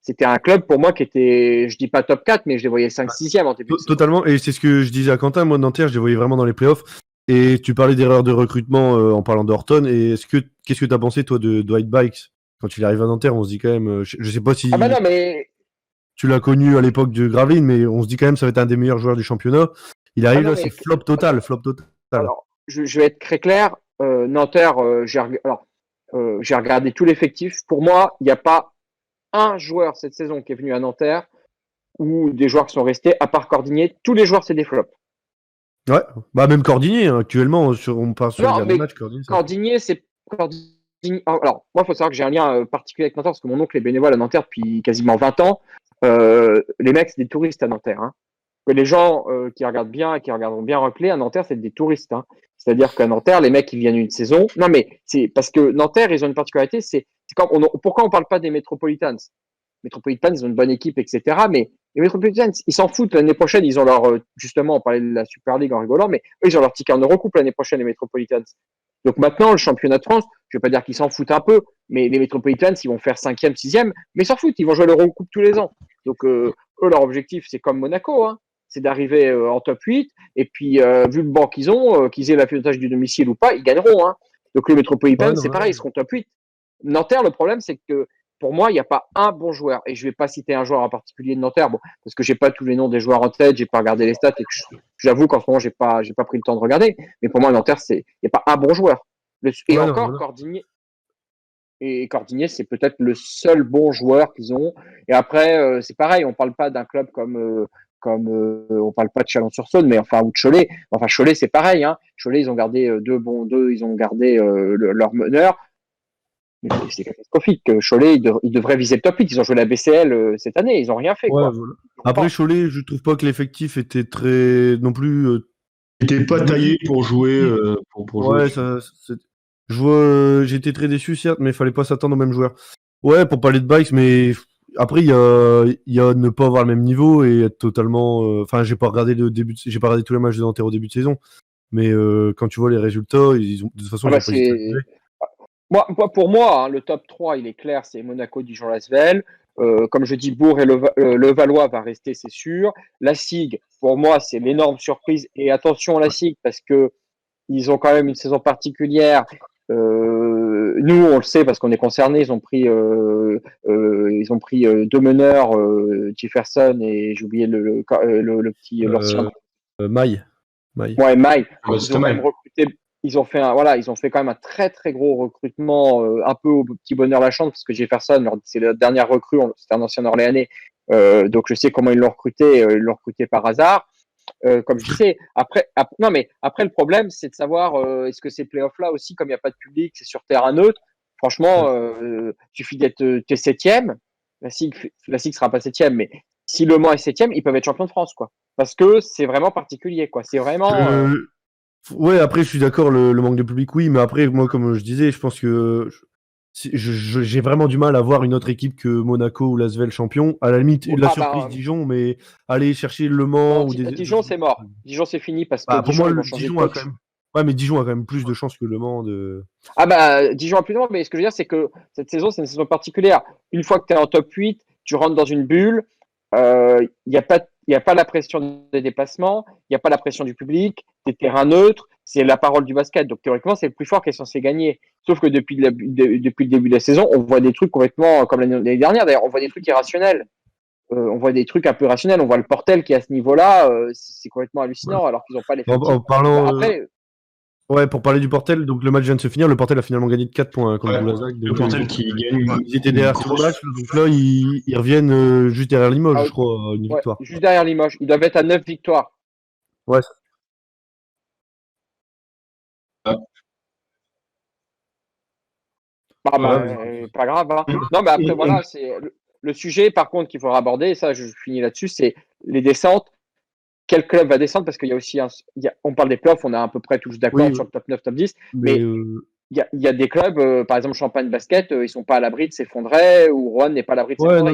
E: c'était un club pour moi qui était, je dis pas top 4, mais je les voyais 5-6e en début de saison.
A: Totalement. Et c'est ce que je disais à Quentin. Moi, Nanterre, je les voyais vraiment dans les playoffs. Et tu parlais d'erreurs de recrutement en parlant d'Horton. Et qu'est-ce que tu as pensé, toi, de Dwight Bikes quand il arrive à Nanterre? On se dit quand même, je sais pas si
E: non, mais...
A: tu l'as connu à l'époque de Gravelines, mais on se dit quand même ça va être un des meilleurs joueurs du championnat. Il arrive là, c'est flop total.
E: Alors, je vais être très clair. Nanterre, j'ai regardé tout l'effectif. Pour moi, il n'y a pas un joueur cette saison qui est venu à Nanterre ou des joueurs qui sont restés, à part Cordinier. Tous les joueurs, c'est des flops.
A: Ouais, bah même Cordinier, hein, actuellement, on part sur le dernier match.
E: Cordinier, Alors, moi, il faut savoir que j'ai un lien particulier avec Nanterre parce que mon oncle est bénévole à Nanterre depuis quasiment 20 ans. Les mecs, c'est des touristes à Nanterre. Hein. Que les gens qui regardent bien et qui regarderont bien replay à Nanterre, c'est des touristes. Hein. C'est-à-dire qu'à Nanterre, les mecs, ils viennent une saison. Non, mais c'est parce que Nanterre, ils ont une particularité. Pourquoi on parle pas des Metropolitans? Metropolitans, ils ont une bonne équipe, etc. Mais les Metropolitans, ils s'en foutent. L'année prochaine, ils ont justement, on parlait de la Super League en rigolant, mais eux, ils ont leur ticket en Eurocoupe l'année prochaine, les Metropolitans. Donc maintenant, le championnat de France, je ne vais pas dire qu'ils s'en foutent un peu, mais les Metropolitans, ils vont faire 5e, 6e, mais ils s'en foutent, ils vont jouer l'Eurocoupe tous les ans. Donc eux, leur objectif, c'est comme Monaco, hein, c'est d'arriver en top 8, et puis vu le banc qu'ils ont, qu'ils aient l'affichage du domicile ou pas, ils gagneront. Hein. Donc les Metropolitans, c'est pareil, ils seront top 8. Nanterre, le problème, c'est que pour moi, il n'y a pas un bon joueur. Et je ne vais pas citer un joueur en particulier de Nanterre, parce que je n'ai pas tous les noms des joueurs en tête, je n'ai pas regardé les stats, et que j'avoue qu'en ce moment, je n'ai pas pris le temps de regarder. Mais pour moi, Nanterre, il n'y a pas un bon joueur. Cordigné, c'est peut-être le seul bon joueur qu'ils ont. Et après, c'est pareil, on ne parle pas d'un club on parle pas de Chalon-sur-Saône, mais enfin, ou de Cholet. Enfin, Cholet, c'est pareil. Hein. Cholet, ils ont gardé ils ont gardé leur meneur. C'est catastrophique. Cholet, ils devraient viser le top 8. Ils ont joué la BCL cette année. Ils n'ont rien fait. Quoi.
A: Voilà. Après, Cholet, je trouve pas que l'effectif était très non plus.
B: Il n'était pas taillé pour jouer.
A: Ouais, j'étais très déçu, certes, mais il fallait pas s'attendre aux mêmes joueurs. Ouais, pour parler de Bikes, mais après, il y a ne pas avoir le même niveau et être totalement. Enfin, j'ai pas regardé tous les matchs de Nanterre au début de saison. Mais quand tu vois les résultats, ils ont de toute façon.
E: Pour moi, hein, le top 3, il est clair, c'est Monaco, Dijon, Lasvel. Comme je dis, Bourg et le Valois va rester, c'est sûr. La SIG, pour moi, c'est l'énorme surprise. Et attention à la SIG, parce que ils ont quand même une saison particulière. Nous, on le sait parce qu'on est concernés. Ils ont pris deux meneurs, Jefferson et j'ai oublié le petit l'ancien.
A: Maille.
E: Ouais, Maille. Ils ont même recruté. Ils ont fait quand même un très très gros recrutement, un peu au petit bonheur la chance parce que Jefferson, c'est la dernière recrue, c'était un ancien Orléanais, donc je sais comment ils l'ont recruté. Ils l'ont recruté par hasard. Comme je disais, après le problème, c'est de savoir est-ce que ces playoffs-là aussi, comme il n'y a pas de public, c'est sur terrain neutre. Franchement, il suffit t'es 7e. La SIG sera pas 7e, mais si Le Mans est 7e, ils peuvent être champions de France, quoi. Parce que c'est vraiment particulier, quoi. C'est vraiment.
A: Ouais, après, je suis d'accord, le manque de public, oui, mais après, moi, comme je disais, je pense que j'ai vraiment du mal à voir une autre équipe que Monaco ou Lasvel champion. À la limite, la surprise Dijon, mais aller chercher Le Mans
E: Dijon, c'est mort. Dijon, c'est fini parce que
A: pour moi, Dijon a quand même. Ouais, mais Dijon a quand même plus de chances que Le Mans de.
E: Dijon a plus de Mans, mais ce que je veux dire, c'est que cette saison, c'est une saison particulière. Une fois que tu es en top 8, tu rentres dans une bulle. Il n'y a pas la pression des déplacements, il n'y a pas la pression du public, des terrains neutres, c'est la parole du basket. Donc théoriquement, c'est le plus fort qui est censé gagner. Sauf que depuis le début de la saison, on voit des trucs complètement comme l'année dernière. D'ailleurs, on voit des trucs irrationnels. On voit des trucs un peu rationnels. On voit le Portel qui est à ce niveau-là. C'est complètement hallucinant alors qu'ils n'ont pas l'effectif.
A: Après, ouais, pour parler du Portel, donc le match vient de se finir. Le Portel a finalement gagné de 4 points contre Boulazac.
B: Le Portel qui gagne.
A: Ils étaient derrière sur le match, donc là, ils reviennent juste derrière Limoges, je crois, une victoire.
E: Juste derrière Limoges. Ils doivent être à 9 victoires.
A: Ouais.
E: Pas grave. Hein. Non, mais après, voilà, c'est le sujet, par contre, qu'il faudra aborder, et ça, je finis là-dessus, c'est les descentes. Quel club va descendre? Parce qu'il y a aussi on parle des playoffs, on est à peu près tous d'accord sur le top 9, top 10, mais il y a des clubs, par exemple Champagne Basket, ils sont pas à l'abri de s'effondrer, ou Rouen n'est pas à l'abri de s'effondrer.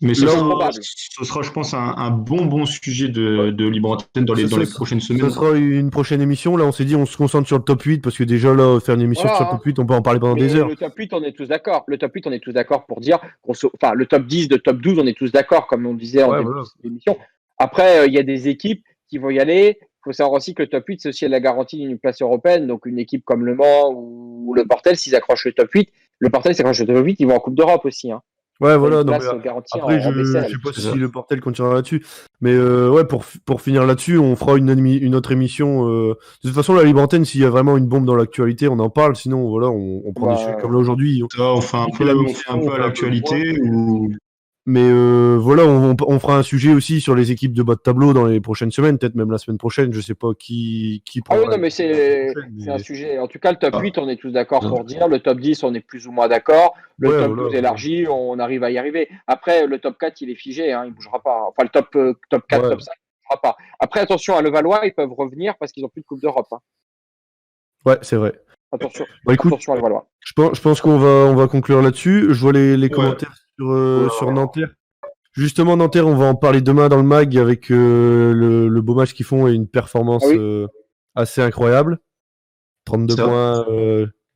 B: Mais ce sera, je pense, un bon sujet de Libre Antenne dans les prochaines semaines.
A: Ce sera une prochaine émission. Là, on s'est dit, on se concentre sur le top 8, parce que déjà, là, faire une émission sur le top 8, on peut en parler pendant des heures.
E: Le top 8, on est tous d'accord. Le top 8, on est tous d'accord pour dire, le top 10, le top 12, on est tous d'accord, comme on disait en début de l'émission. Après, il y a des équipes qui vont y aller. Il faut savoir aussi que le top 8, c'est aussi la garantie d'une place européenne. Donc, une équipe comme Le Mans ou le Portel, s'ils accrochent le top 8, le Portel s'accroche le top 8, ils vont en Coupe d'Europe aussi. Hein.
A: Ouais, voilà. Après, je sais pas si le Portel continuera là-dessus. Mais ouais, pour finir là-dessus, on fera une autre émission. De toute façon, la Libre Antenne, s'il y a vraiment une bombe dans l'actualité, on en parle. Sinon, voilà, on prend des sujets comme là aujourd'hui.
B: On fait un peu à l'actualité ou...
A: Mais voilà, on fera un sujet aussi sur les équipes de bas de tableau dans les prochaines semaines, peut-être même la semaine prochaine. Je sais pas qui
E: Ah oui,
A: prendra
E: non, mais c'est un sujet. En tout cas, le top 8, on est tous d'accord pour dire. Le top 10, on est plus ou moins d'accord. Le
A: Ouais,
E: top
A: voilà,
E: 12 élargi, on arrive à y arriver. Après, le top 4, il est figé, hein, il ne bougera pas. Enfin, le top 4,
A: Ouais.
E: top 5, il ne bougera pas. Après, attention, à Levallois, ils peuvent revenir parce qu'ils n'ont plus de Coupe d'Europe. Hein.
A: Ouais, c'est vrai.
E: Attention,
A: Bah, écoute,
E: attention à Levallois.
A: je pense on va conclure là-dessus. Je vois les commentaires sur Nanterre. Justement, Nanterre, on va en parler demain dans le mag avec le beau match qu'ils font et une performance
E: Ah oui.
A: assez incroyable. 32
B: Ça.
A: points,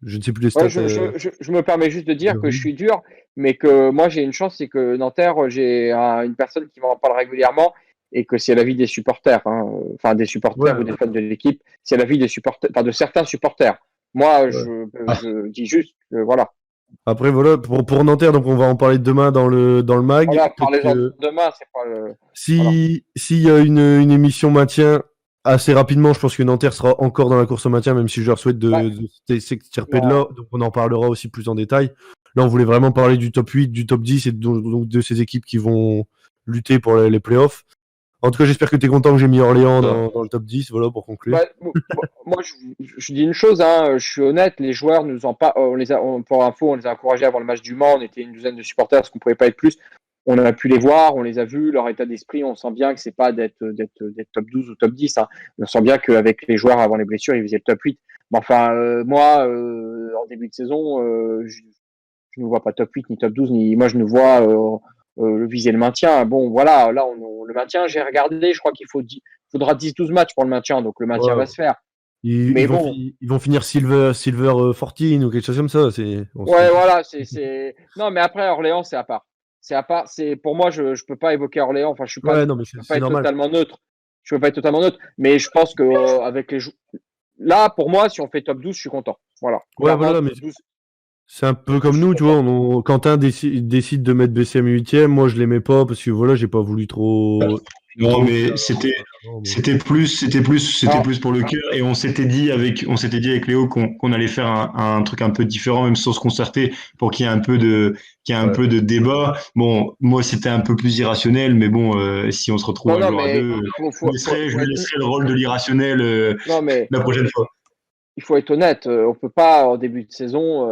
A: je ne sais plus les stats.
E: Ouais, je me permets juste de dire que
A: oui.
E: je suis dur, mais que moi j'ai une chance, c'est que Nanterre, j'ai une personne qui m'en parle régulièrement et que c'est l'avis des supporters, hein. Enfin des supporters ou des fans de l'équipe, c'est l'avis des supporters, enfin de certains supporters. Moi, je dis juste que voilà.
A: Après, voilà, pour Nanterre, donc on va en parler demain dans le mag.
E: Voilà,
A: Peut-être
E: parlez-en
A: que
E: demain, c'est pas le.
A: s'il y a une émission maintien assez rapidement, je pense que Nanterre sera encore dans la course au maintien, même si je leur souhaite de s'extirper de là. Donc on en parlera aussi plus en détail. Là, on voulait vraiment parler du top 8, du top 10 et donc de ces équipes qui vont lutter pour les playoffs. En tout cas, j'espère que tu es content que j'ai mis Orléans dans le top 10, voilà, pour conclure.
E: Moi, je dis une chose, hein, je suis honnête, les joueurs nous ont pas, pour info, on les a encouragés avant le match du Mans, on était une douzaine de supporters, parce qu'on pouvait pas être plus. On a pu les voir, on les a vus, leur état d'esprit, on sent bien que c'est pas d'être top 12 ou top 10. Hein. On sent bien qu'avec les joueurs avant les blessures, ils faisaient le top 8. Mais enfin, moi, en début de saison, je ne vois pas top 8 ni top 12, ni moi je ne vois viser le maintien. Bon, voilà, là, le maintien, j'ai regardé, je crois qu'il faudra 10-12 matchs pour le maintien, donc le maintien va se faire.
A: Ils vont finir Silver 14 ou quelque chose comme ça.
E: Ouais, voilà, Non, mais après, Orléans, c'est à part. C'est à part. Pour moi, je peux pas évoquer Orléans. Enfin, je peux pas être totalement neutre. Je peux pas être totalement neutre. Mais je pense que avec les là, pour moi, si on fait top 12, je suis content. Voilà.
A: Ouais, voilà, mais c'est un peu comme nous, tu vois. Quentin décide de mettre BCM 8ème. Moi, je l'aimais pas parce que voilà, j'ai pas voulu trop.
B: Non, mais c'était plus pour le cœur, et on s'était dit avec Léo qu'on allait faire un truc un peu différent, même sans se concerter, pour qu'il y ait un peu de débat. Bon, moi c'était un peu plus irrationnel, mais bon, si on se retrouve un jour à deux, je me laisserai le rôle de l'irrationnel la prochaine fois.
E: Il faut être honnête, on peut pas en début de saison,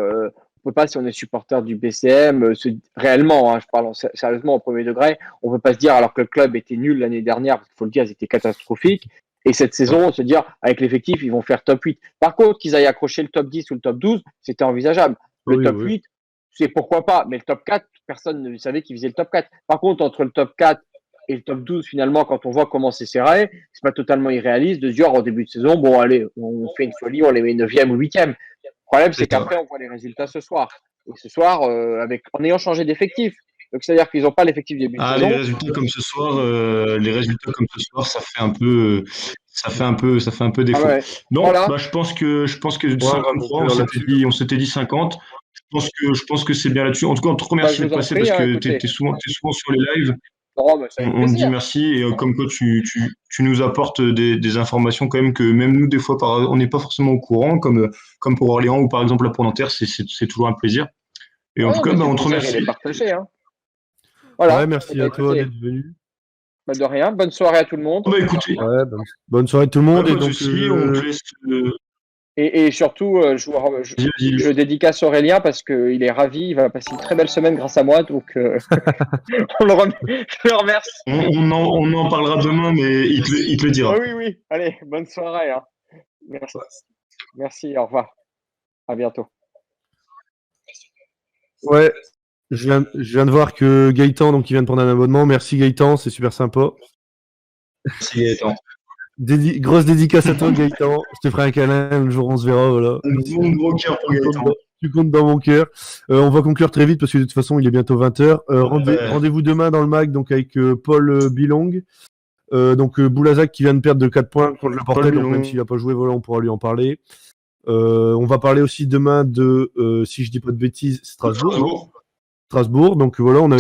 E: on peut pas, si on est supporter du BCM, réellement, hein, je parle sérieusement au premier degré, on peut pas se dire, alors que le club était nul l'année dernière, parce qu'il faut le dire, ils étaient catastrophiques, et cette saison, se dire, avec l'effectif, ils vont faire top 8. Par contre, qu'ils aillent accrocher le top 10 ou le top 12, c'était envisageable. Le top 8, c'est pourquoi pas, mais le top 4, personne ne savait qu'ils faisaient le top 4. Par contre, entre le top 4 et le top 12, finalement, quand on voit comment c'est serré, c'est pas totalement irréaliste de se dire, en début de saison, bon, allez, on fait une folie, on les met 9e ou 8e. Le problème, c'est qu'après, on voit les résultats ce soir. Et ce soir, en ayant changé d'effectif. Donc, c'est-à-dire qu'ils n'ont pas l'effectif début de saison.
B: Les résultats comme ce soir, ça fait un peu défaut.
E: Ouais.
B: Donc, voilà. Je pense que 53, on s'était dit 50. Je pense que c'est bien là-dessus. En tout cas, on te remercie d'être passé parce que tu es souvent sur les lives.
E: On
B: te dit merci, et comme quoi tu nous apportes des informations quand même que même nous, des fois, on n'est pas forcément au courant, comme pour Orléans ou par exemple là pour Nanterre, c'est toujours un plaisir. Et en tout cas, on te remercie.
E: Hein. Voilà.
A: Ouais, merci à toi d'être venu.
E: De rien, bonne soirée à tout le monde.
B: Écoutez.
A: Bonne soirée à tout le monde.
B: Et donc, on te laisse.
E: Et surtout, je dédicace Aurélien parce qu'il est ravi, il va passer une très belle semaine grâce à moi, donc je le remercie.
B: On en parlera demain, mais il te le dira.
E: Oui, allez, bonne soirée. Hein. Merci, au revoir. À bientôt.
A: Ouais, je viens de voir que Gaëtan, donc, il vient de prendre un abonnement. Merci Gaëtan, c'est super sympa.
B: Merci Gaëtan.
A: Grosse dédicace à toi Gaëtan, je te ferai un câlin, le jour on se verra, voilà.
B: Un gros cœur pour Gaëtan.
A: Tu comptes dans mon cœur. On va conclure très vite parce que de toute façon il est bientôt 20h. Rendez-vous demain dans le mag, donc avec Paul Bilong. Donc Boulazac qui vient de perdre de 4 points contre le Portel, donc même s'il n'a pas joué, voilà, on pourra lui en parler. On va parler aussi demain de, si je dis pas de bêtises, Strasbourg. Donc voilà, on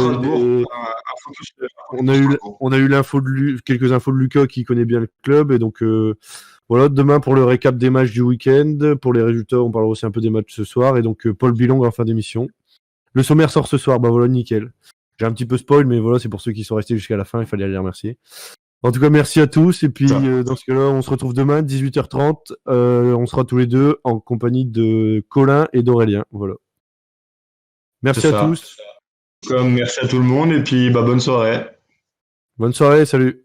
A: a eu quelques infos de Lucas qui connaît bien le club, et donc voilà, demain pour le récap des matchs du week-end, pour les résultats, on parlera aussi un peu des matchs ce soir, et donc Paul Bilong en fin d'émission. Le sommaire sort ce soir, bah voilà, nickel. J'ai un petit peu spoil, mais voilà, c'est pour ceux qui sont restés jusqu'à la fin, il fallait les remercier. En tout cas, merci à tous. Et puis, dans ce cas-là, on se retrouve demain, 18h30. On sera tous les deux en compagnie de Colin et d'Aurélien. Voilà. Merci à tous.
B: Merci à tout le monde et puis bonne soirée.
A: Bonne soirée, salut.